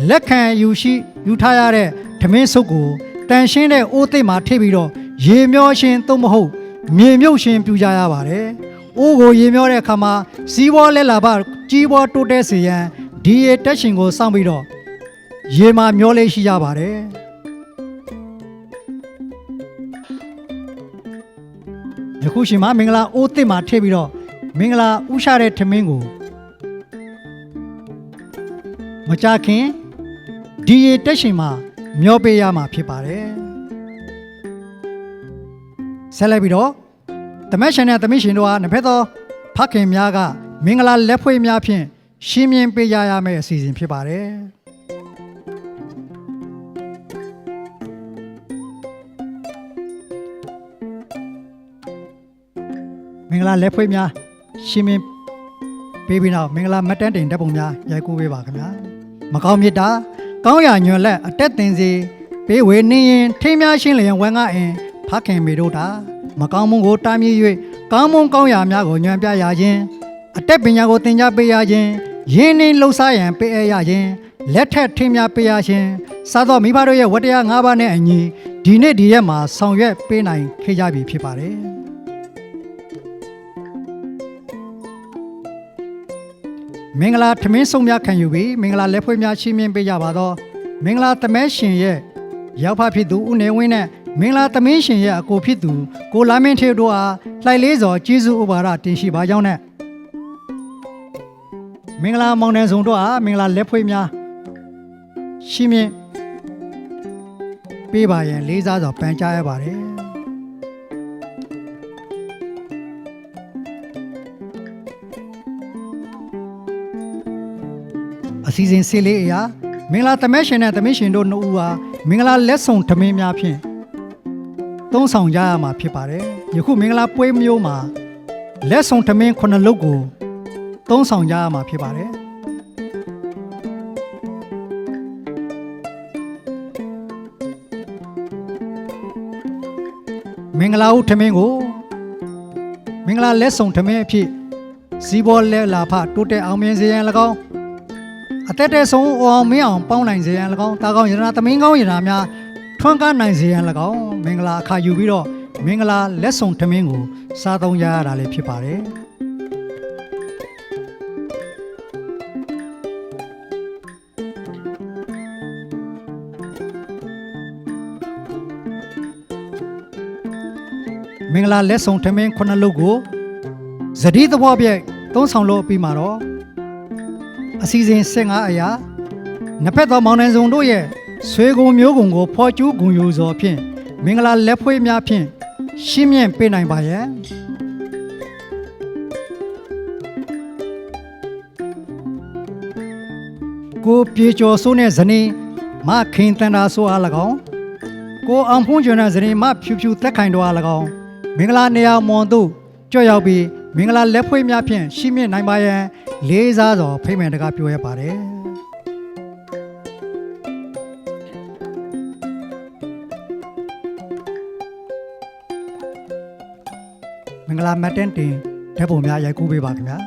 လက်ခံယူထားရတဲ့ဓမင်းဆုပ်ကိုတန်ရှင်းတဲ့အိုးသိပ်မှာထိပ်ပြီးတော့ရေမျောရှင်သို့မဟုတ်မြေမြုပ်ရှင်ပြူကြရပါတယ်။အိုးကိုရေမျောတဲ့အခါမှာစီးပွားလက်လာပါကြီးပွားတိုးတက်စေရန်ဒီရေတက်ရှင်ကိုစောင့်ပြီးတော့ရေမှာမျောလေးရှိကြပါတယ်။ယခုရှင်မှာမင်္ဂလာအိုးသစ်မှာထည့်ပြီးတော့မင်္ဂလာဥရှာတဲ့ထမင်းကိုမကြခင်ဒီရေတက်ရှင်မှာမျောပေးရမှာဖြစ်ပါတယ်ဆက်လိုက်ပြီးတော့သမက်ရှင်နဲ့သမီးရှင်တို့ဟာနှစ်ဖက်သောဖခင်များကမင်္ဂလာလက်ဖွဲ့များဖြင့်ရှင်းမြင်ပေးကြရမယ့်အစီအစဉ်ဖြစ်ပါတယ်မင်္ဂလာလက်ဖွဲ့များရှင်းမြင်ပေးပြီးနောက်မင်္ဂလာမတ်တန်းတင်ဓာတ်ပုံများရိုက်ကူးပေးပါခင်ဗျာမကောင်းမြတ်တာကောင်းရာညွန်လက်အတက်တင်စီပေးဝေနေရင်ထိမ်းများရှင်းလျင်ဝမ်းကအင်ဖခင်မေတို့တာမကောင်းမှုကိုတားမြစ်၍ကောင်းမွန်ကောင်းရာများကိုညွှန်ပြရခြင်းအတက်ပညာကိုသင်ကြားပေးရခြင်းရင်းနှီးလှုပ်ရှားရန်ပေးအပ်ရခြင်းလက်ထက်ထိမ်းများပေးရခြင်းစားသောမိဘတို့ရဲ့ဝတ္တရား၅ပါးနဲ့အညီဒီနေ့ဒီရက်မှာဆောင်ရွက်ပေးနိုင်ခဲ့ကြပြီဖြစ်ပါတယ်မင်္ဂလာထမင်းဆုံးများခံယူပြီးမင်္ဂလာလက်ဖွဲ့များချီးမြှင့်ပေးကြပါသောမင်္ဂလာသမက်ရှင်ရဲ့ရောက်ဖဖြစ်သူဦးနေဝင်းနဲ့မင်္ဂလာသမင်းရှင်ရဲ့အကိုဖြစ်သူကိုလာမင်းထေတို့အားလှိုက်လေးစွာကျေးဇူးဥပါဒတင်ရှိပါကြောင်းနဲ့မင်္ဂလာမောင်နှံစုံတို့အားမင်္ဂလာလက်ဖွဲ့များချီးမြှင့်ပေးပါရန်လေးစားစွာပန်ကြားရပါတယ်အစီအစဉ်ဆေးလေးအရာမင်္ဂလာသမက်ရှင်နဲ့သမင်းရှင်တို့နှစ်ဦးဟာမင်္ဂလာလက်ဆောင်ထမင်းများဖြင့်သုံးဆောင်ကြရမှာဖြစ်ပါတယ်ယခုမင်္ဂလာပွဲမျိုးမှာလက်ဆောင်ထမင်း9လုံးကိုသုံးဆောင်ကြရမှာဖြစ်ပါတယ်မင်္ဂလာဦးထမင်းကိုမင်္ဂလာလက်ဆောင်ထမင်းအဖြစ်စီးပွားလက်လာဖတိုးတက်အောင်မြင်စေရန်၎င်းအသက်တဲ့ဆုံးအောင်မင်းအောင်ပေါင်းနိုင်စေရန်၎င်းတာကောင်းရတနာသမင်းကောင်းရတနာများထွန်းကားနိုင်စေရန်၎င်းမင်္ဂလာအခါယူပြီးတော့မင်္ဂလာလက်ဆောင်ထမင်းကိုစားသုံးကြရတာလည်းဖြစ်ပါတယ်မ မင်္ဂလာလက်ဆောင်ထမင်းခုနှစ်လုံးကိုဇတိသဘောပြည့်သုံးဆောင်လို့ပြီးမှာတော့အစီအစဉ်15အရာနှစ်ဖက်သောမောင်နှံစုံတို့ရဲ့ဆွေကုံမျိုးကုံကိုဖော်ကျူးဂုံယူစွာဖြင့်မင်္ဂလာလက်ဖွေးများဖြင့်ရှင်းမြင့်ပေးနိုင်ပါရဲ့ကိုပြေကျော်စိုးနဲ့ဇနီးမခင်တန်တာဆိုအား၎င်းကိုအောင်ဖုံးကျွန်းတဲ့ဇနီးမဖြူဖြူသက်ခိုင်တော်အား၎င်းမင်္ဂလာနေရာမွန်တို့ကြွရောက်ပြီးမင်္ဂလာလက်ဖွေးများဖြင့်ရှင်းမြင့်နိုင်ပါရန်လေးစားစွာဖိတ်မယ်တကားပြောရပါတယ်မင်္ဂလာမတ်တန်တင်ဓာတ်ပုံများရိုက်ကူးပေးပါခင်ဗျာ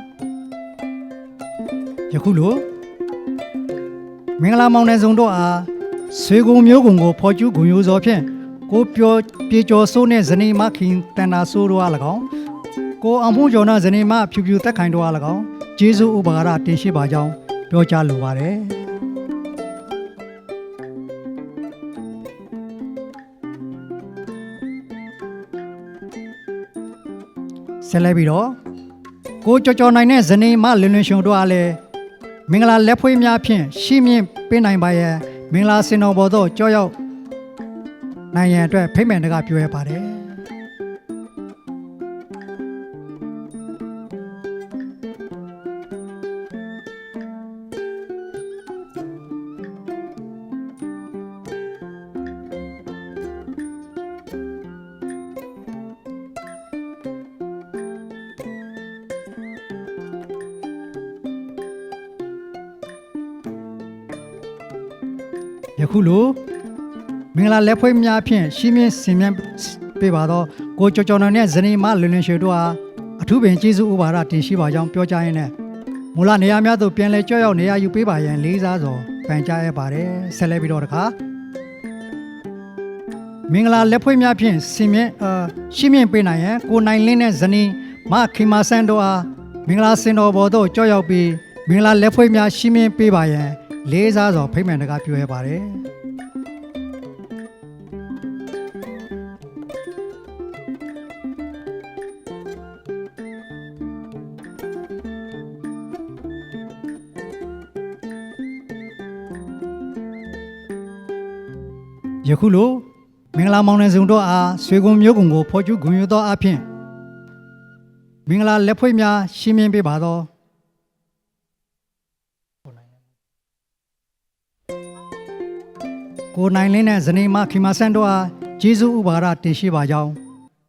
ယခုလိုမင်္ဂလာမောင်နှံစုံတို့အားဆွေကုံမျိုးကုံကိုဖော်ကျူးဂုံယူသောဖြင့်ကိုပြောပြေကျော်စိုးနှင့်ဇနီးမခင်တန်တာဆိုးတို့အား၎င်းကိုအောင်ဖုံးကျော်နှင့်ဇနီးမဖြူဖြူသက်ခိုင်တို့အား၎င်းကျေးဇူးဥပါဒတင်ရှိပါကြောင်းပြောကြားလိုပါတယ်ဆက်လက်ပြီးတော့ကိုကြော်နိုင်တဲ့ဇနီးမလွင်လွင်ရှင်တို့အားလည်းမင်္ဂလာလက်ဖွေးများဖြင့်ရှင်းမြင့်ပေးနိုင်ပါရန်မင်္ဂလာစင်တော်ပေါ်သို့ကြောရောက်နိုင်ရန်အတွက်ဖိတ်မယ်တကားပြောရပါတယ်ယခုလိုမင်္ဂလာလက်ဖွေးများဖြင့်ရှင်းမြင့်စင်မြင့်ပေးပါတော့ကိုကြော်နိုင်တဲ့ဇနီးမလွင်လွင်ရွှေတို့အားအထူးပင်ကျေးဇူးဥပါဒတင်ရှိပါကြောင်းပြောကြားရင်းနဲ့မူလနေရာများသို့ပြန်လည်ကြောက်ရောက်နေရာယူပေးပါရန်လေးစားစွာပန်ကြားရပါတယ်ဆက်လက်ပြီးတော့တခါမင်္ဂလာလက်ဖွေးများဖြင့်စင်မြင့်ရှင်းမြင့်ပေးနိုင်ရန်ကိုနိုင်လင်းတဲ့ဇနီးမခင်မာဆန်းတို့အားမင်္ဂလာစင်တော်ပေါ်သို့ကြောက်ရောက်ပြီးမင်္ဂလာလက်ဖွေးများရှင်းမြင့်ပေးပါရန်လေးစားစွာဖိတ်မှန်တကားပြောရပါတယ်ယခုလိုမင်္ဂလာမောင်နှံစုံတို့အားဆွေကုံမျိုးကုံကိုဖော်ကျူးဂုဏ်ယူသောအဖြစ်မင်္ဂလာလက်ဖွေးများရှင်းမြင်ပေးပါသောကိုနိုင်လင်းနဲ့ဇနီးမခင်မဆန်းတို့အားကျေးဇူးဥပါဒတင်ရှိပါကြောင်း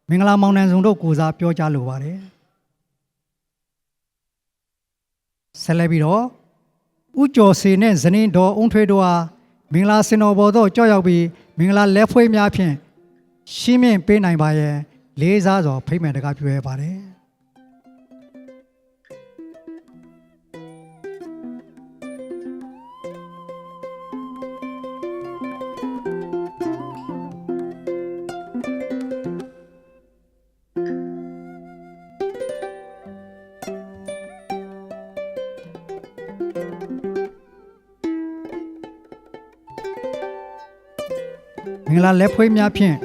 မင်္ဂလာမောင်နှံစုံတို့ကိုစားပြောကြားလိုပါတယ်ဆက်လက်ပြီးတော့ဥကျော်စေနဲ့ဇနီးတော်အုံထွေးတို့အားမင်္ဂလာစင်တော်ပေါ်သို့ကြောက်ရောက်ပြီးမင်္ဂလာလက်ဖွေးများဖြင့်ရှင်းမြင့်ပေးနိုင်ပါရန်လေးစားစွာဖိတ်မှန်တကားပြောရပါတယ်မင်္ဂလာလက်ဖွေးများဖြင့်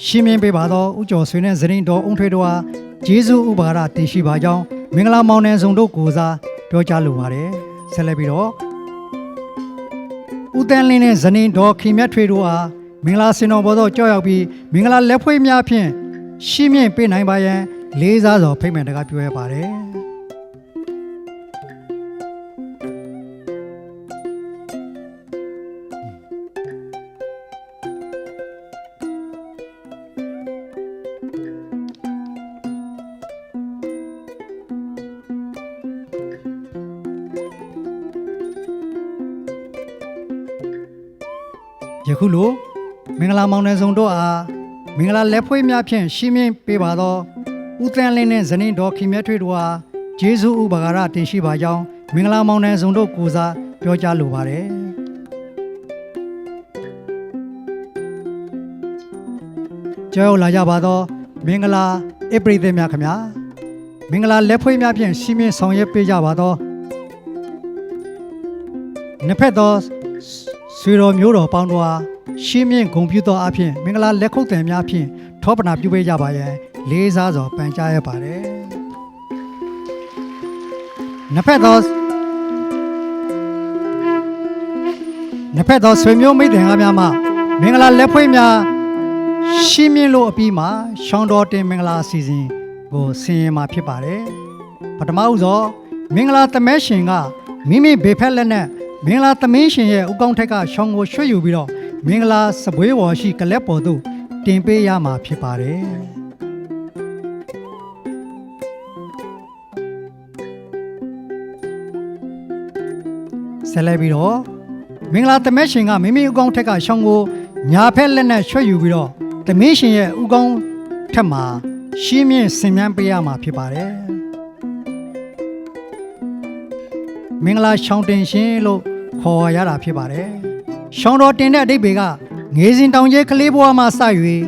ရှင်းမြင်ပေးပါသောဥကျော်ဆွေနဲ့ဇနီးတော်အုံထွေးတို့အားကျေးဇူးဥပါဒတင်ရှိပါကြောင်းမင်္ဂလာမောင်နှံစုံတို့ကိုစားပြောကြားလိုပါတယ်ဆက်လက်ပြီးတော့ဦးတန်းလင်းနဲ့ဇနီးတော်ခင်မြတ်ထွေးတို့အားမင်္ဂလာစင်တော်ပေါ်သို့ကြောက်ရောက်ပြီးမင်္ဂလာလက်ဖွေးများဖြင့်ရှင်းမြင့်ပေးနိုင်ပါရန်လေးစားစွာဖိတ်မှန်တကားပြောရပါတယ်ယခုလိုမင်္ဂလာမောင်နှံစုံတို့အားမင်္ဂလာလက်ဖွေးများဖြင့်ရှင်းမြင့်ပေးပါသောဦးတန်းလင်းနှင့်ဇနီးတော်ခင်မြတ်ထွေးတို့အားကျေးဇူးဥပါဒတင်ရှိပါကြောင်းမင်္ဂလာမောင်နှံစုံတို့ကိုစားပြောကြားလိုပါတယ်ကြောက်လာကြပါသောမင်္ဂလာဧပရိသတ်များခင်ဗျာမင်္ဂလာလက်ဖွေးများဖြင့်ရှင်းမြင့်ဆောင်ရွက်ပေးကြပါသောနှစ်ဖက်သောဆွေတော်မျိုးတော်ပေါင်းတို့အားရှင်းမြင့်ဂုဏ်ပြုသောအဖြစ်မင်္ဂလာလက်ခုပ်တံများဖြင့်ထ ထောပနာပြုပေးကြပါရန်လေးစားစွာပန်ကြားရပါတယ်နှစ်ဖက်သောဆွေမျိုးမိတ်တင်ကားများမှမင်္ဂလာလက်ဖွဲ့များရှင်းမြင့်လို့အပြီးမှာရှောင်းတော်တင်မင်္ဂလာအစီအစဉ်ကိုဆင်ရင်မှာဖြစ်ပါတယ်ပထမဦးစွာမင်္ဂလာသမက်ရှင်ကမိမိဘေဖက်လက်နဲ့မင်္ဂလာသမင်းရှင်ရဲ့ဥကောင်းထက်ကရှောင်းကိုရွှေ့ယူပြီးတော့မင်္ဂလာစပွဲပေါ်ရှိကလက်ပေါ်သို့တင်ပေးရမှာဖြစ်ပါတယ်ဆက်လက်ပြီးတော့မင်္ဂလာသမက်ရှင်ကမိမိဥကောင်းထက်ကရှောင်းကိုညာဖက်လက်နဲ့ရွှေ့ယူပြီးတော့သမင်းရှင်ရဲ့ဥကောင်းထက်မှာရှင်းမြင့်ဆင်မြန်းပေးရမှာဖြစ်ပါတယ်မင်္ဂလာရှောင်းတင်ရှင်လို့ခေါ်ရတာဖြစ်ပါတယ်ရှောင်းတော်တင်တဲ့အဓိပ္ပာယ်ကငေစဉ်တောင်ကျဲကလေးဘဝမှာစ၍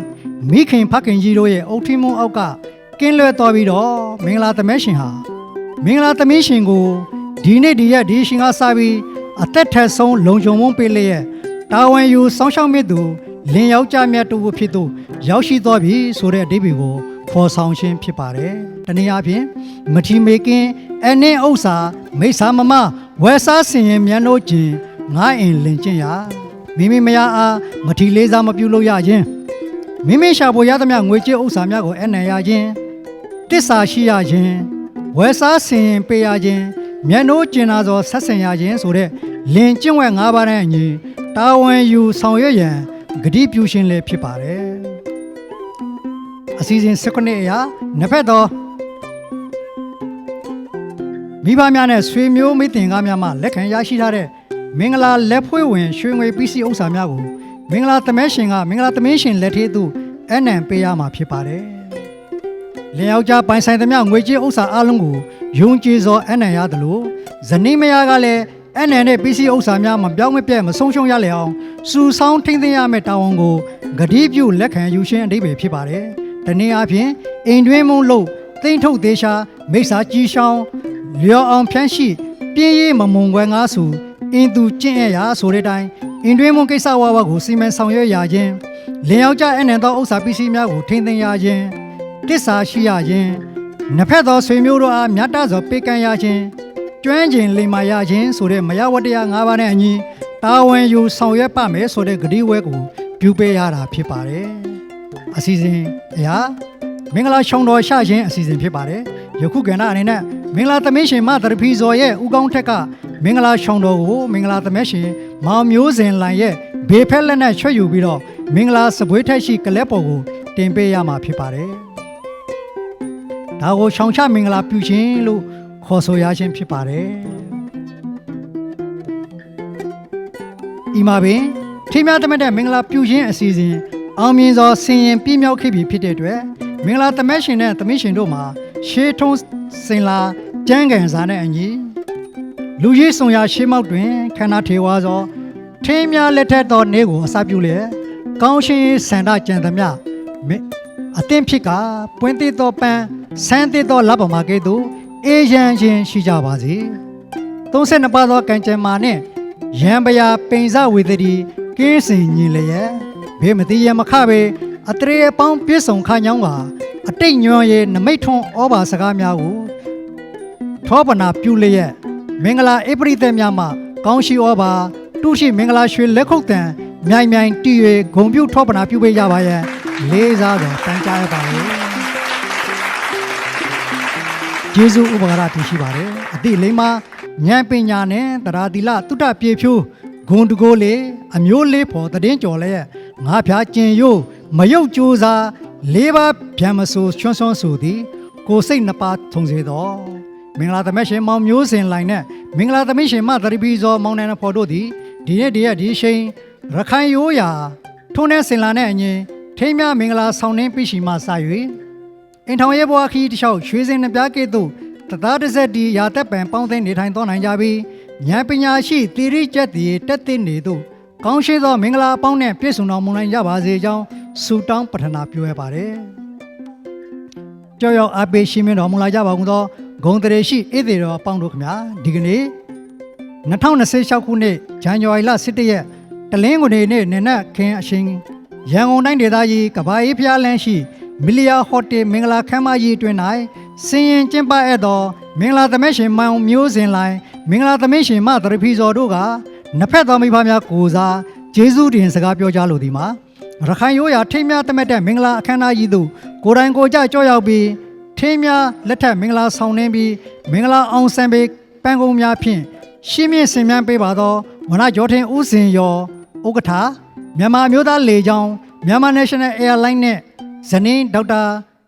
မိခင်ဖခင်ကြီးတို့ရဲ့အုတ်ထီးမုံအောက်ကကင်းလွဲသွားပြီးတော့မင်္ဂလာသမက်ရှင်ဟာမင်္ဂလာသမင်းရှင်ကိုဒီနေ့ဒီရက်ဒီရှင်ကစပြီးအသက်ထက်ဆုံးလုံခြုံမှုပေးလျက်တာဝန်ယူစောင့်ရှောက်မိသူလင်ယောက်ျားမြတ်တို့ဖြစ်သူရောက်ရှိသွားပြီဆိုတဲ့အဓိပ္ပာယ်ကိုဖော်ဆောင်ခြင်းဖြစ်ပါတယ်တနည်းအားဖြင့်မထီမေကင်းအနှင်းဥစ္စာမိစ္ဆာမမဝယ်စားဆင်ရင်မြန်တို့ခြင်းငါအင်လင်ခြင်းရာမိမိမယားအားမထီလေးစားမပြုလို့ရခြင်းမိမိရှာဖို့ရသမျှငွေကြေးဥစ္စာများကိုအနှံရခြင်းတစ္ဆာရှိရခြင်းဝယ်စားဆင်ရင်ပေးရခြင်းမြန်တို့ကျင်နာသောဆက်ဆံရခြင်းဆိုတဲ့လင်ကျင့်ဝတ်၅ပါးနဲ့အညီတာဝန်ယူဆောင်ရွက်ရန်ဂတိပြုရှင်လည်းဖြစ်ပါတယ်အစီအစဉ်19အရာနှစ်ဖက်သောမိဘများနဲ့ဆွေမျိုးမိတင်ကားများမှလက်ခံရရှိထားတဲ့မင်္ဂလာလက်ဖွဲ့ဝင်ရွှေငွေပစ္စည်းဥစ္စာများကိုမင်္ဂလာသမက်ရှင်ကမင်္ဂလာသမင်းရှင်လက်ထဲသို့အနံပေးရမှာဖြစ်ပါတယ်လင်ယောက်ျားပိုင်ဆိုင်သမျှငွေကြေးဥစ္စာအလုံးကိုယုံကြည်စွာအနံရသလိုဇနီးမယားကလည်းအနံတဲ့ပစ္စည်းဥစ္စာများမပြောင်းမပြတ်မဆုံးရှုံးရလေအောင်စုဆောင်းထိန်းသိမ်းရမယ့်တာဝန်ကိုဂတိပြုလက်ခံယူခြင်းအဓိပ္ပာယ်ဖြစ်ပါတယ်တနည်းအားဖြင့်အိမ်တွင်းမုံလို့သိမ့်ထုတ်သေးရှာမိစ္ဆာကြီးရှောင်းလျော်အောင်ဖြန်းရှိပြင်းရေးမမုံခွဲငါးစုအင်းသူကျင့်ရရာဆိုတဲ့အတိုင်းအိမ်တွင်းမုံကိစ္စဝါဝကိုစီမံဆောင်ရွက်ရခြင်းလင်ယောက်ျားအနံသောဥစ္စာပစ္စည်းများကိုထိန်းသိမ်းရခြင်းတစ္ဆာရှိရခြင်းနှစ်ဖက်သောဆွေမျိုးတို့အားမြတ်တစွာပေးကမ်းရခြင်းကျွမ်းကျင်လိမ္မာရခြင်းဆိုတဲ့မယဝတ္တရား၅ပါးနဲ့အညီတာဝန်ယူဆောင်ရွက်ပါမယ်ဆိုတဲ့ဂတိဝဲကိုပြုပေးရတာဖြစ်ပါတယ်အစီအစဉ်အရာမင်္ဂလာရှောင်းတော်ရှခြင်းအစီအစဉ်ဖြစ်ပါတယ်ယခုကဏ္ဍအနေနဲ့မင်္ဂလာသမင်းရှင်မသရဖီဇော်ရဲ့ဥကောင်းထက်ကမင်္ဂလာရှောင်းတော်ကိုမင်္ဂလာသမက်ရှင်မောင်မျိုးစင်လိုင်ရဲ့ဘေဖက်လက်နဲ့ချွတ်ယူပြီးတော့မင်္ဂလာစပွဲထက်ရှိကလက်ပေါ်ကိုတင်ပေးရမှာဖြစ်ပါတယ်ဒါကိုရှောင်းချမင်္ဂလာပြုခြင်းလို့ခေါ်ဆိုရခြင်းဖြစ်ပါတယ်ဤမှာပင်ထိများသမက်တဲ့မင်္ဂလာပြုခြင်းအစီအစဉ်အောင်မြင်စွာဆင်ရင်ပြည့်မြောက်ခဲ့ပြီဖြစ်တဲ့အတွက်မင်္ဂလာသမက်ရှင်နဲ့သမင်းရှင်တို့မှာရှေးထုံးစင်လာကျမ်းဂန်စာနဲ့အညီလူကြီးဆောင်ရာရှေးမောက်တွင်ခန္ဓာထေဝါသောထင်းများလက်ထက်သောနေ့ကိုအစပြုလျက်ကောင်းရှင်စန္ဒကြံသမျှအသင်ဖြစ်ကပွင့်သေးသောပန်းဆန်းသေးသောလက်ပေါ်မှာကဲ့သို့အေးရန်ခြင်းရှိကြပါစေ32ပါးသောကံကြမ္မာနှင့်ရံပရာပိန်စဝေသတိကင်းစင်ညီလျက်ဘေးမတိရမခပဲအတရေပေါင်းပြည့်စုံခညောင်းကအတိတ်ညွန်ရဲ့နမိတ်ထွန်းဩဘာစကားများကိုထောပနာပြုလျက်မင်္ဂလာဧပရိသက်များမှကောင်းရှိဩဘာတုရှိမင်္ဂလာရွှေလက်ခုပ်တန်မြိုင်မြိုင်တည်၍ဂုံပြုထောပနာပြုပေးကြပါရန်လေးစားစွာတန်ကြားရပါလေယေရှုဥပကာရတည်ရှိပါတယ်အတိလိမ္မာဉာဏ်ပညာနဲ့တရားသီလတုတ္တပြေဖြိုးဂုံတကိုးလေအမျိုးလေးဖို့တည်င်းကြော်လဲငါဖျားကျင်ယို့မယုတ်ကြိုးစားလေးပါးဗျံမဆိုချွန်းဆွန်းဆိုသည်ကိုစိတ်နှစ်ပါးထုံစေသောမင်္ဂလာသမက်ရှင်မောင်မျိုးစင်လိုင်နဲ့မင်္ဂလာသမီးရှင်မသရပီဇော်မောင်နိုင်ဖို့တို့သည်ဒီနေ့ဒီရက်ဒီရှိန်ရခိုင်ရိုးရာထုံးတဲ့စင်လာနဲ့အညီထိမ်းမြမင်္ဂလာဆောင်နှင်းပြရှိမှစ၍အင်ထောင်ရဲဘွားခီးတစ်လျှောက်ရွှေစင်နှပြကဲ့သို့တသားတစ်ဆက်ဒီရာသက်ပံပေါင်းသိနေထိုင်သွားနိုင်ကြပြီးဉာဏ်ပညာရှိသီရိကျက်တည်တက်သိနေသို့ကောင်းရှိသောမင်္ဂလာအပေါင်းနဲ့ပြည့်စုံတော်မူနိုင်ကြပါစေကြောင်းဆုတောင်းပတ္ထနာပြုရပါတယ်ကြောက်ရောက်အားပေးရှင်မတော်မူလာကြပါကုန်သောဂုဏ်တရေရှိဧည့်သည်တော်အပေါင်းတို့ခင်ဗျာဒီကနေ့2026ခုနှစ်ဇန်နဝါရီလ17ရက်တလင်းကုန်နေ့နနက်ခင်းအချိန် ရန်ကုန်တိုင်းဒေသကြီးကဘာအေးဖျားလန်းရှိမီလီယာဟိုတယ်မင်္ဂလာခမ်းမကြီးတွင်၌စင်ရင်ကျင်းပအပ်သောမင်္ဂလာသမက်ရှင်မောင်မျိုးစင်လိုင်းမင်္ဂလာသမက်ရှင်မသရဖီဇော်တို့ကနှစ်ဖက်သောမိဖများကိုစားဂျေဇုတင်စကားပြောကြားလိုသည်မှာရခိုင်ရိုးရာထိမ်းများတမက်တဲ့မင်္ဂလာအခမ်းအနားကြီးသို့ကိုယ်တိုင်ကိုယ်ကျကြောက်ရောက်ပြီးထိမ်းများလက်ထက်မင်္ဂလာဆောင်နှင်းပြီးမင်္ဂလာအောင်ဆံပေးပန်းကုန်းများဖြင့်ရှင်းမြင့်စင်မြန်းပေးပါသောဝနကျော်ထင်ဦးစင်ရောဥက္ကဋ္ဌမြန်မာမျိုးသားလေကြောင်းမြန်မာ National Airline နဲ့ဇနင်းဒေါက်တာ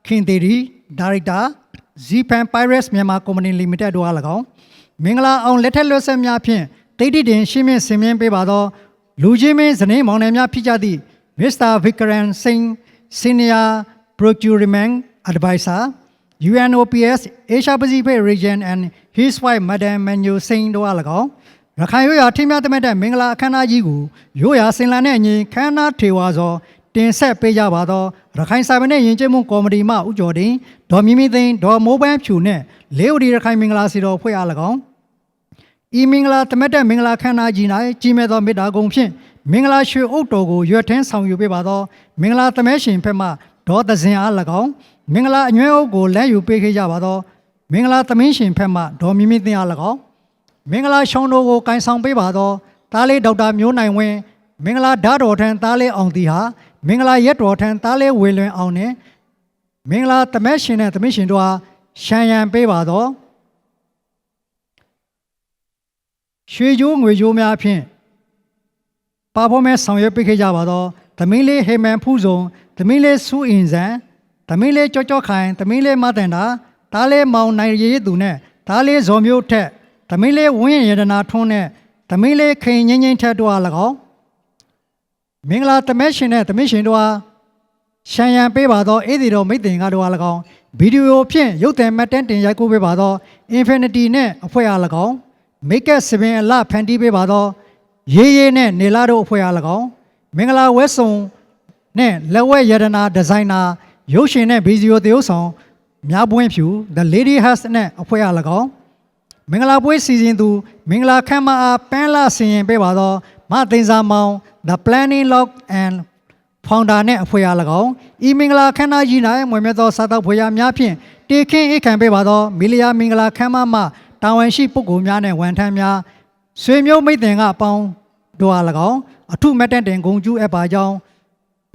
ခင်သေးရီဒါရိုက်တာ Zpan Pirates မြန်မာ Company Limited တို့အား၎င်းမင်္ဂလာအောင်လက်ထက်လွတ်ဆက်များဖြင့်တိတ်တိတင်ရှင်းမြင့်စင်မြန်းပေးပါသောလူချင်းမင်းဇနင်းမောင်နှံများဖြစ်ကြသည့် Mr. Vikram Singh Senior Procurement Advisor UNOPS Asia Pacific Region and his wife Madam Manu Singh တို့အား၎င်းရခိုင်ရိုးရာထိမ်းများတမက်တဲ့မင်္ဂလာအခမ်းအနားကြီးကိုရိုးရာစင်လာနဲ့အညီခမ်းနားထေဝါစွာတင်ဆက်ပေးကြပါသောရခိုင်စာပေနဲ့ယဉ်ကျေးမှုကော်မတီမှဦးကျော်တင်ဒေါ်မြင့်မြင့်သိန်းဒေါ်မိုးပန်းဖြူနဲ့လေးဦးဒီရခိုင်မင်္ဂလာစီတော်ဖွဲ့အား၎င်းဤမင်္ဂလာတမက်တဲ့မင်္ဂလာခမ်းနားကြီး၌ကြီးမဲ့သောမေတ္တာဂုဏ်ဖြင့်မင်္ဂလာရွှေအုပ်တော်ကိုရွတ်ထင်းဆောင်ယူပေးပါသောမင်္ဂလာသမက်ရှင်ဖက်မှဒေါ်သဇင်အား၎င်းမင်္ဂလာအညွှဲအုပ်ကိုလက်ယူပေးခဲ့ကြပါသောမင်္ဂလာသမင်းရှင်ဖက်မှဒေါ်မြင့်မြင့်သိန်းအား၎င်းမင်္ဂလာရှောင်းတော်ကိုကန်ဆောင်ပေးပါသောတားလေးဒေါက်တာမျိုးနိုင်ဝင်းမင်္ဂလာဓာတ်တော်ထံတားလေးအောင်တီဟာမင်္ဂလာရက်တော်ထံတားလေးဝေလွင်အောင်နဲ့မင်္ဂလာသမက်ရှင်နဲ့သမင်းရှင်တို့အားရှံရံပေးပါသောရွှေကြိုးငွေကြိုးများဖြင့်ပါဖို့မဲ့ဆောင်ရွက်ပေးခဲ့ကြပါသောသမင်းလေးဟေမန်ဖူးစုံသမင်းလေးစူးအင်ဇန်သမင်းလေးကြောကြောခိုင်သမင်းလေးမတန်တာတားလေးမောင်နိုင်ရေးသူနဲ့တားလေးဇော်မျိုးထက်သမင်းလေးဝင်းရတနာထွန်းနဲ့သမင်းလေးခိန်ငင်းငင်းထက်တို့အား၎င်းမင်္ဂလာသမက်ရှင်နဲ့သမင်းရှင်တို့အားရှံရံပေးပါသောဧည့်သည်တော်မိတ်တင်ကားတို့အား၎င်းဗီဒီယိုဖြင့်ရုပ်သံမှတ်တမ်းတင်ရိုက်ကူးပေးပါသော Infinity နဲ့အဖွဲ့အား၎င်းမိတ်ကက်စပင်အလဖန်တီးပေးပါသောရေးရေးနဲ့နေလာတို့အဖွဲ့အား၎င်းမင်္ဂလာဝဲစုံနဲ့လက်ဝဲရတနာဒီဇိုင်နာရုပ်ရှင်နဲ့ဗီဒီယိုသရုပ်ဆောင်မြပွင့်ဖြူ The Lady Has နဲ့အဖွဲ့အား၎င်းမင်္ဂလာပွဲစီစဉ်သူမင်္ဂလာခမ်းမအားပန်းလာဆင်ရင်ပေးပါသောမသိန်းစာမောင် The Planning Log and Founder နဲ့အဖွဲ့အား၎င်းဤမင်္ဂလာခမ်းနားကြီး၌မွေမြတ်သောစားသောက်ဖွယ်ရာများဖြင့်တေခင်းအိတ်ခံပေးပါသောမီလီယာမင်္ဂလာခမ်းမမှတာဝန်ရှိပုဂ္ဂိုလ်များနဲ့ဝန်ထမ်းများဆွေမျိုးမိတ်တင်ကအပေါင်းတို့အား၎င်းအထုမတ်တန်တင်ဂုံကျူးအပ်ပါကြောင်း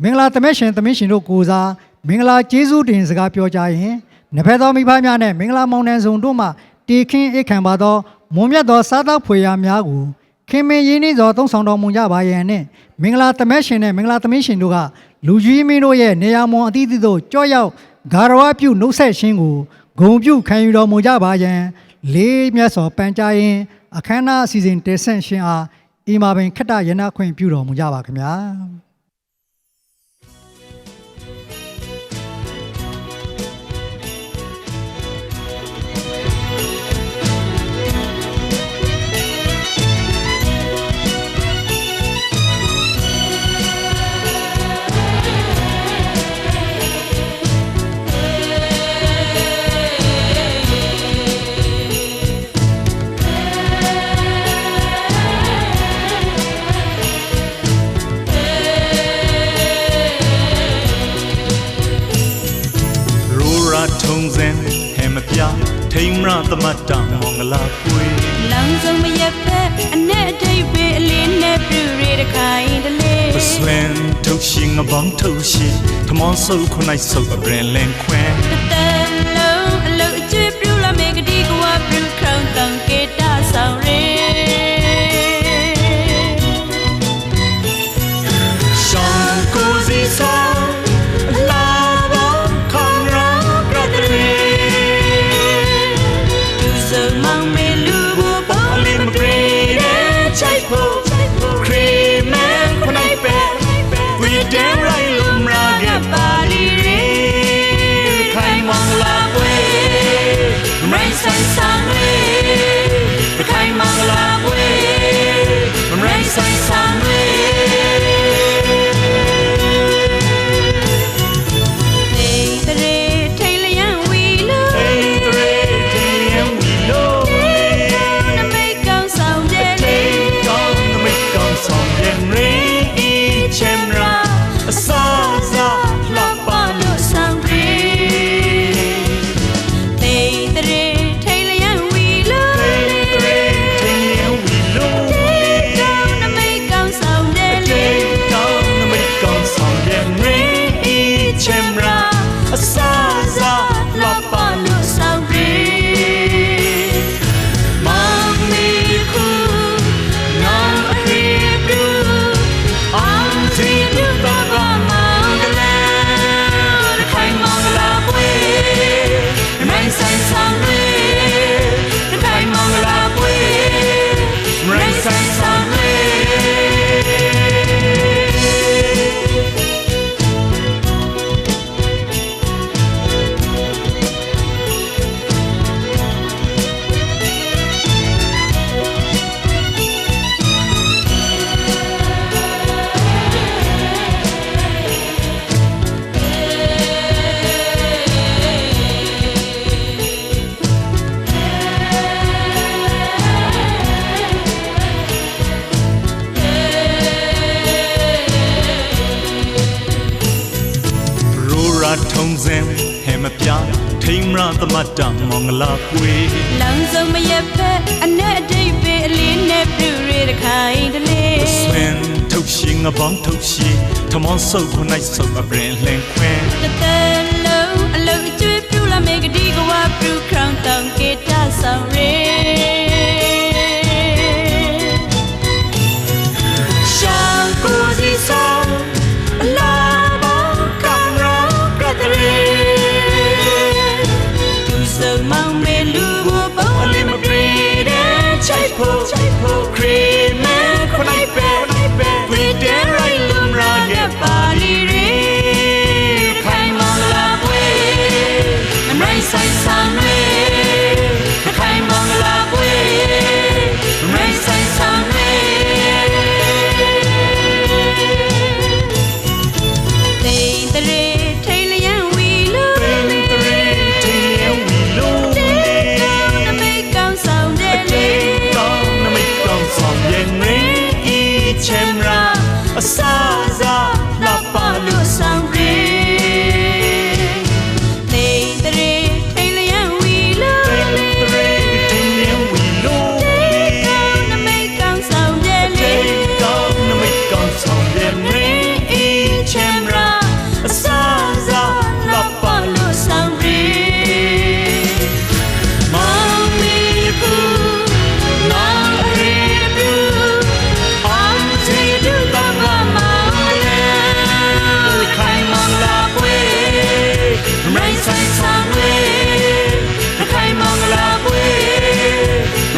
မင်္ဂလာသမက်ရှင်သမင်းရှင်တို့ကိုစားမင်္ဂလာကျေးဇူးတင်စကားပြောကြရင်နှစ်ဖက်သောမိဖများနဲ့မင်္ဂလာမောင်နှံစုံတို့မှတေခင်းအိတ်ခံပါသောမွန်မြတ်သောစားသောက်ဖွယ်ရာများကိုခင်မင်းရင်းနှီးစွာသုံးဆောင်တော်မူကြပါရန်နဲ့မင်္ဂလာသမက်ရှင်နဲ့မင်္ဂလာသမင်းရှင်တို့ကလူကြီးမင်းတို့ရဲ့နေရာမွန်အသီးသီးတို့ကြော့ရောက်ဂါရဝပြုနှုတ်ဆက်ခြင်းကိုဂုံပြုခံယူတော်မူကြပါရန်လေးမြတ်စွာပန်ကြားရင်အခမ်းအနားအစီအစဉ်တက်ဆက်ရှင်အားဤမှာပင်ခတ္တရဏခွင့်ပြုတော်မူကြပါခင်ဗျာထိမ်းမရသမတ်တာမောင်္ဂလာပွေလောင်စုံမရက်ဖက်အနဲ့အထိပ်ပဲအလေးနဲ့ပြူရတဲ့ခိုင်တလေးပစွန်ထုတ်ရှင်ငဘောင်းထုတ်ရှင်ထမောင်းဆုပ်ခုနိုင်ဆုပ်အရင်လန်ခွဲတန်လုံးအလုတ်အကျွေးပြူလာမေကတိကဝပြူခေါင်းတောင်ကေတာဆောင်ရဲရှောင်းကိုစီဆောင်a song စင်ဟဲမပြထိမရသမတ်တမောင်လာကွေ လောင်စုံမရက်ဖက်အနဲ့အတိတ်ပဲအလေးနဲ့ပြူရတဲ့ခိုင်တလေး ဆွင်ထုတ်ရှင်ငဘောင်းထုတ်ရှင်ထမောဆုပ်ခုနိုင်ဆုပ်အပရင်လင်ခွင် တသက်လုံးအလုံးအကျွေးပြူလာမေကဒီကဝါပြူခေါင်းတောင်ကေတဆောင်ရဲရှောင်းကိုစီဆောင်အလာမောကံရောကတရေသူစုံမောင်မေလူကိုပေါ်လီမပြေတဲ့ချိုက်ဖို့ခရီးမဲခနိုင်ပဲဝီတဲရိုင်းလုံရာရဲ့ပါလီရီခိုင်မောင်လာပွေအမိုင်းဆိုင်ဆောင်ရဲခိုင်မောင်လာပွေအမိုင်းဆိုင်ဆောင်ရဲတိန်တရေထိန်လျံဝီလူပင်တရေထိန်ဝီလို တေကောင်းနမိတ်ကောင်းဆောင်တဲ့လေ တောင်းနမိတ်ကောင်းဆောင်ရင်ရင်းဤချေမရာအစားစားလာပါလို့ ဆောင်ရဲတိန်တရေထိန်လျံဝီလူ ပင်တရေထိန်ဝီလို ကောင်းနမိတ်ကောင်းဆောင်တဲ့လေ တောင်းနမိတ်ကောင်းဆောင်ရင်ရင်းဤချေမရာအစားစားလာပါလို့ ဆောင်ရဲမောင်မီကူနောင်ရီဘူအောင်စီဒူကမမောင်ရဲခိုင်မောင်လာပွေမိုင်းဆိုင်ဆောင်ရဲခိုင်မောင်လာပွေ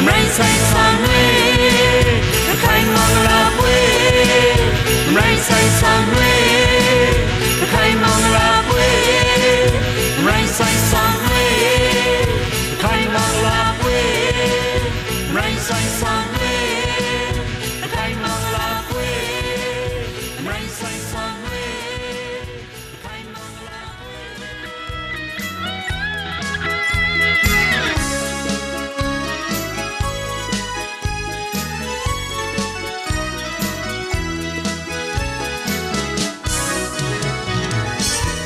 မိုင်းဆိုင်ဆောင်ရဲခိုင်မောင်လာပွေမိုင်းဆိုင်ဆောင်ရဲခိုင်မောင်လာပွေမိုင်းဆိုင်ဆောင်ရဲခိုင်မောင်လာပွေမိုင်းဆိုင်ဆောင်ရဲခိုင်မောင်လာပွေမိုင်းဆိုင်ဆောင်ရဲခိုင်မောင်လာပွေ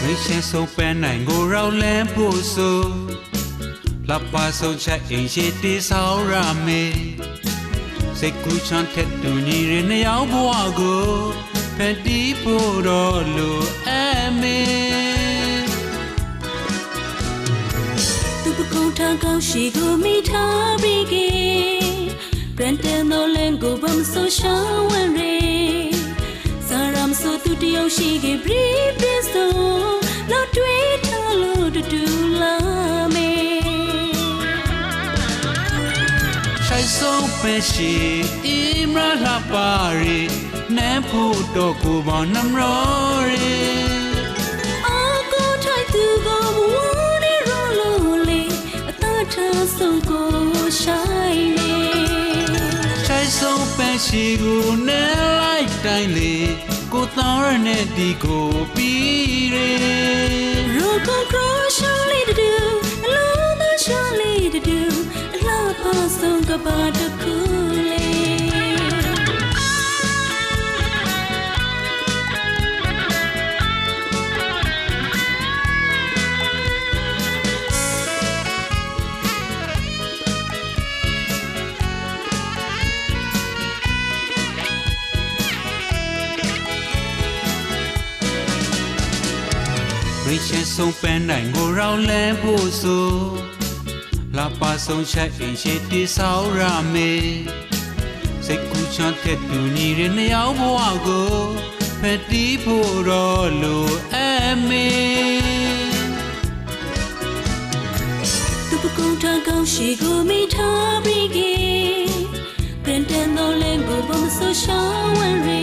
မိရှင်ဆုံးပန်းနိုင်ကိုရောက်လန်းဖို့ဆိုလှပဆုံးချက်အိမ်ရှိတိဆောက်ရမေစိတ်ကူးချမ်းထက်တူညီရနှစ်ယောက်ဘဝကိုဖန်တီးဖို့တော့လိုအပ်မေ သူပကုံထကောင်းရှိကိုမိထားပြီးကေဘရန်တန်နိုလန်ကိုဘမ်ဆိုရှောင်းဝန်ရေစာရမ်ဆိုသူတယောက်ရှိကေဘရီပရစ်ဆိုလောက်တွေ့ထားလို့တူလာမေ ဆိုင်ဆုံးပဲရှိအီမရလှပါရီနန်းဖို့တော့ကိုပေါင်းနှမရောရီ အာကိုထိုက်သူကိုမဝနေရောလို့လေအသာထားဆုံးကိုရှိုင်းနေ ဆိုင်ဆုံးပဲရှိကိုနဲ့လိုက်တိုင်းလေကိုသားရနဲ့ဒီကိုပြီးရီ ရိုးကိုခရိုရှာလေးတူအလုံးသားရှာလေးတူအလားပါဆုံးကပါတခုလေ ရိရှင်ဆုံးပန်းနိုင်ကိုရောက်လန်းဖို့ဆိုလှပဆုံးချက်အိမ်ရှိတိဆောက်ရမေစိတ်ကူးချမ်းထက်တူညီရနှစ်ယောက်ဘဝကိုဖန်တီးဖို့တော့လိုအပ်မေ သူပကုံထကောင်းရှိကိုမိထားပြီးကေဘရန်တန်နိုလန်ကိုဘမ်ဆိုရှောင်းဝန်ရေ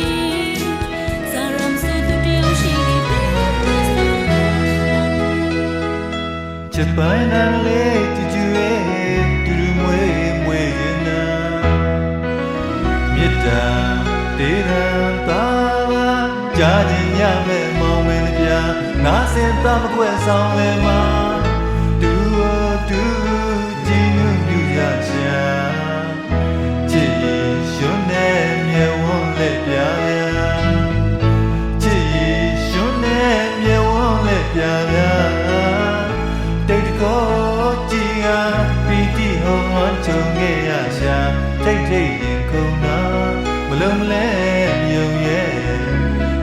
စာရမ်ဆိုသူတယောက်ရှိကေဘရီပရစ်ဆို ချစ်ပိုင်နံလေးတူတူရဲ့တူတူမွေးမွေးရင်နာမေတ္တာတေရန်ပါပါကြားခြင်းရမဲ့မောင်မင်းပြငါစင်သားမကွဲဆောင်လဲမှာတူတူကြည်နုပြရရှာချစ်ရွှွနဲ့မြေဝန်းလက်ပြရာချစ်ရွှွနဲ့မြေဝန်းလက်ပြရာ ပီတိဟောင်းဝမ်းချုံခဲ့ရရှာထိတ်ထိတ်ရင်ခုန်နာမလုံးမလဲမြုံရဲ့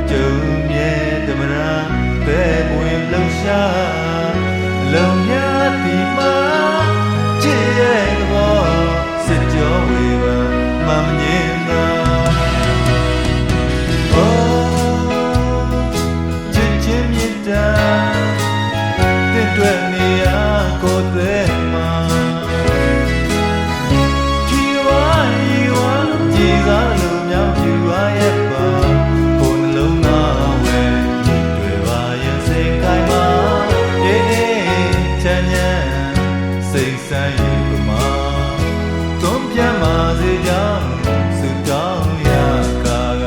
ကျုံမြဲတမရာပဲပွင့်လှရှာလုံမြတိမာချစ်ရဲ့ဘောစစ်ကြောဝေပါမမငင်းသာ တွေ့နေရကိုယ်သေးမှာကြည်ဝါရီဝါကြည်စားလို့မြောင်ပြူဝါရဲ့ပါကိုယ်နှလုံးသားဝဲတွေ့ပါရဲ့စိတ်ကိုင်းမှာအေးအေးချမ်းချမ်းစိတ်ဆိုင်ရပမာသွန်ပြန်ပါစေကြောင်းစုတောင်းရကာက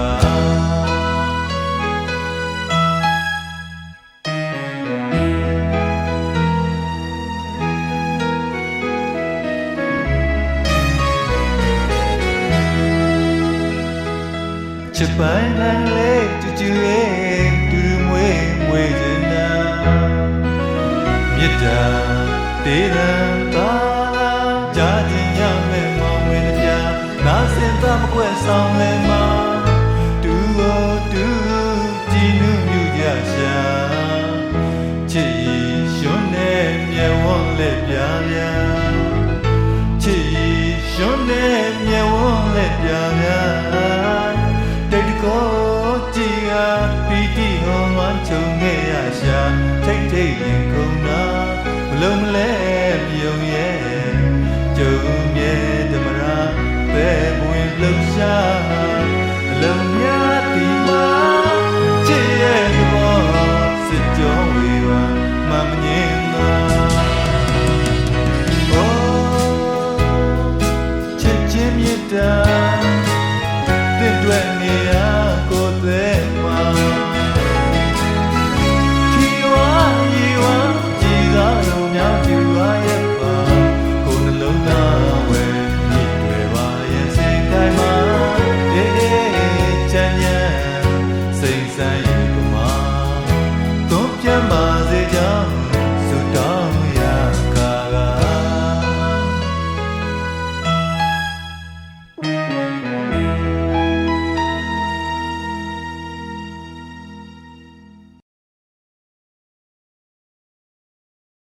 ချစ်ပိုင်နိုင်လေတူတူရဲ့တူတူမွေးမွေးခြင်းနာမြတ်တာတေးရန်သာကြားခြင်းရမယ်မောင်ဝင်ပြနာစင်သမကွဲဆောင်လဲမှာတူတူကြည်နုမြူကြရှာချစ်ရီရွှန်းနဲ့မြဲဝန်းလက်ပြပြချစ်ရီရွှန်းနဲ့မြဲဝန်းလက်ပြပြ တိတ်ကိုကြည်ဟာပီတိဟောင်းဝမ်းချုံခဲ့ရရှာထိတ်ထိတ်ရင်ခုန်နာမလုံးမလဲမြုံရဲ့ကျုံ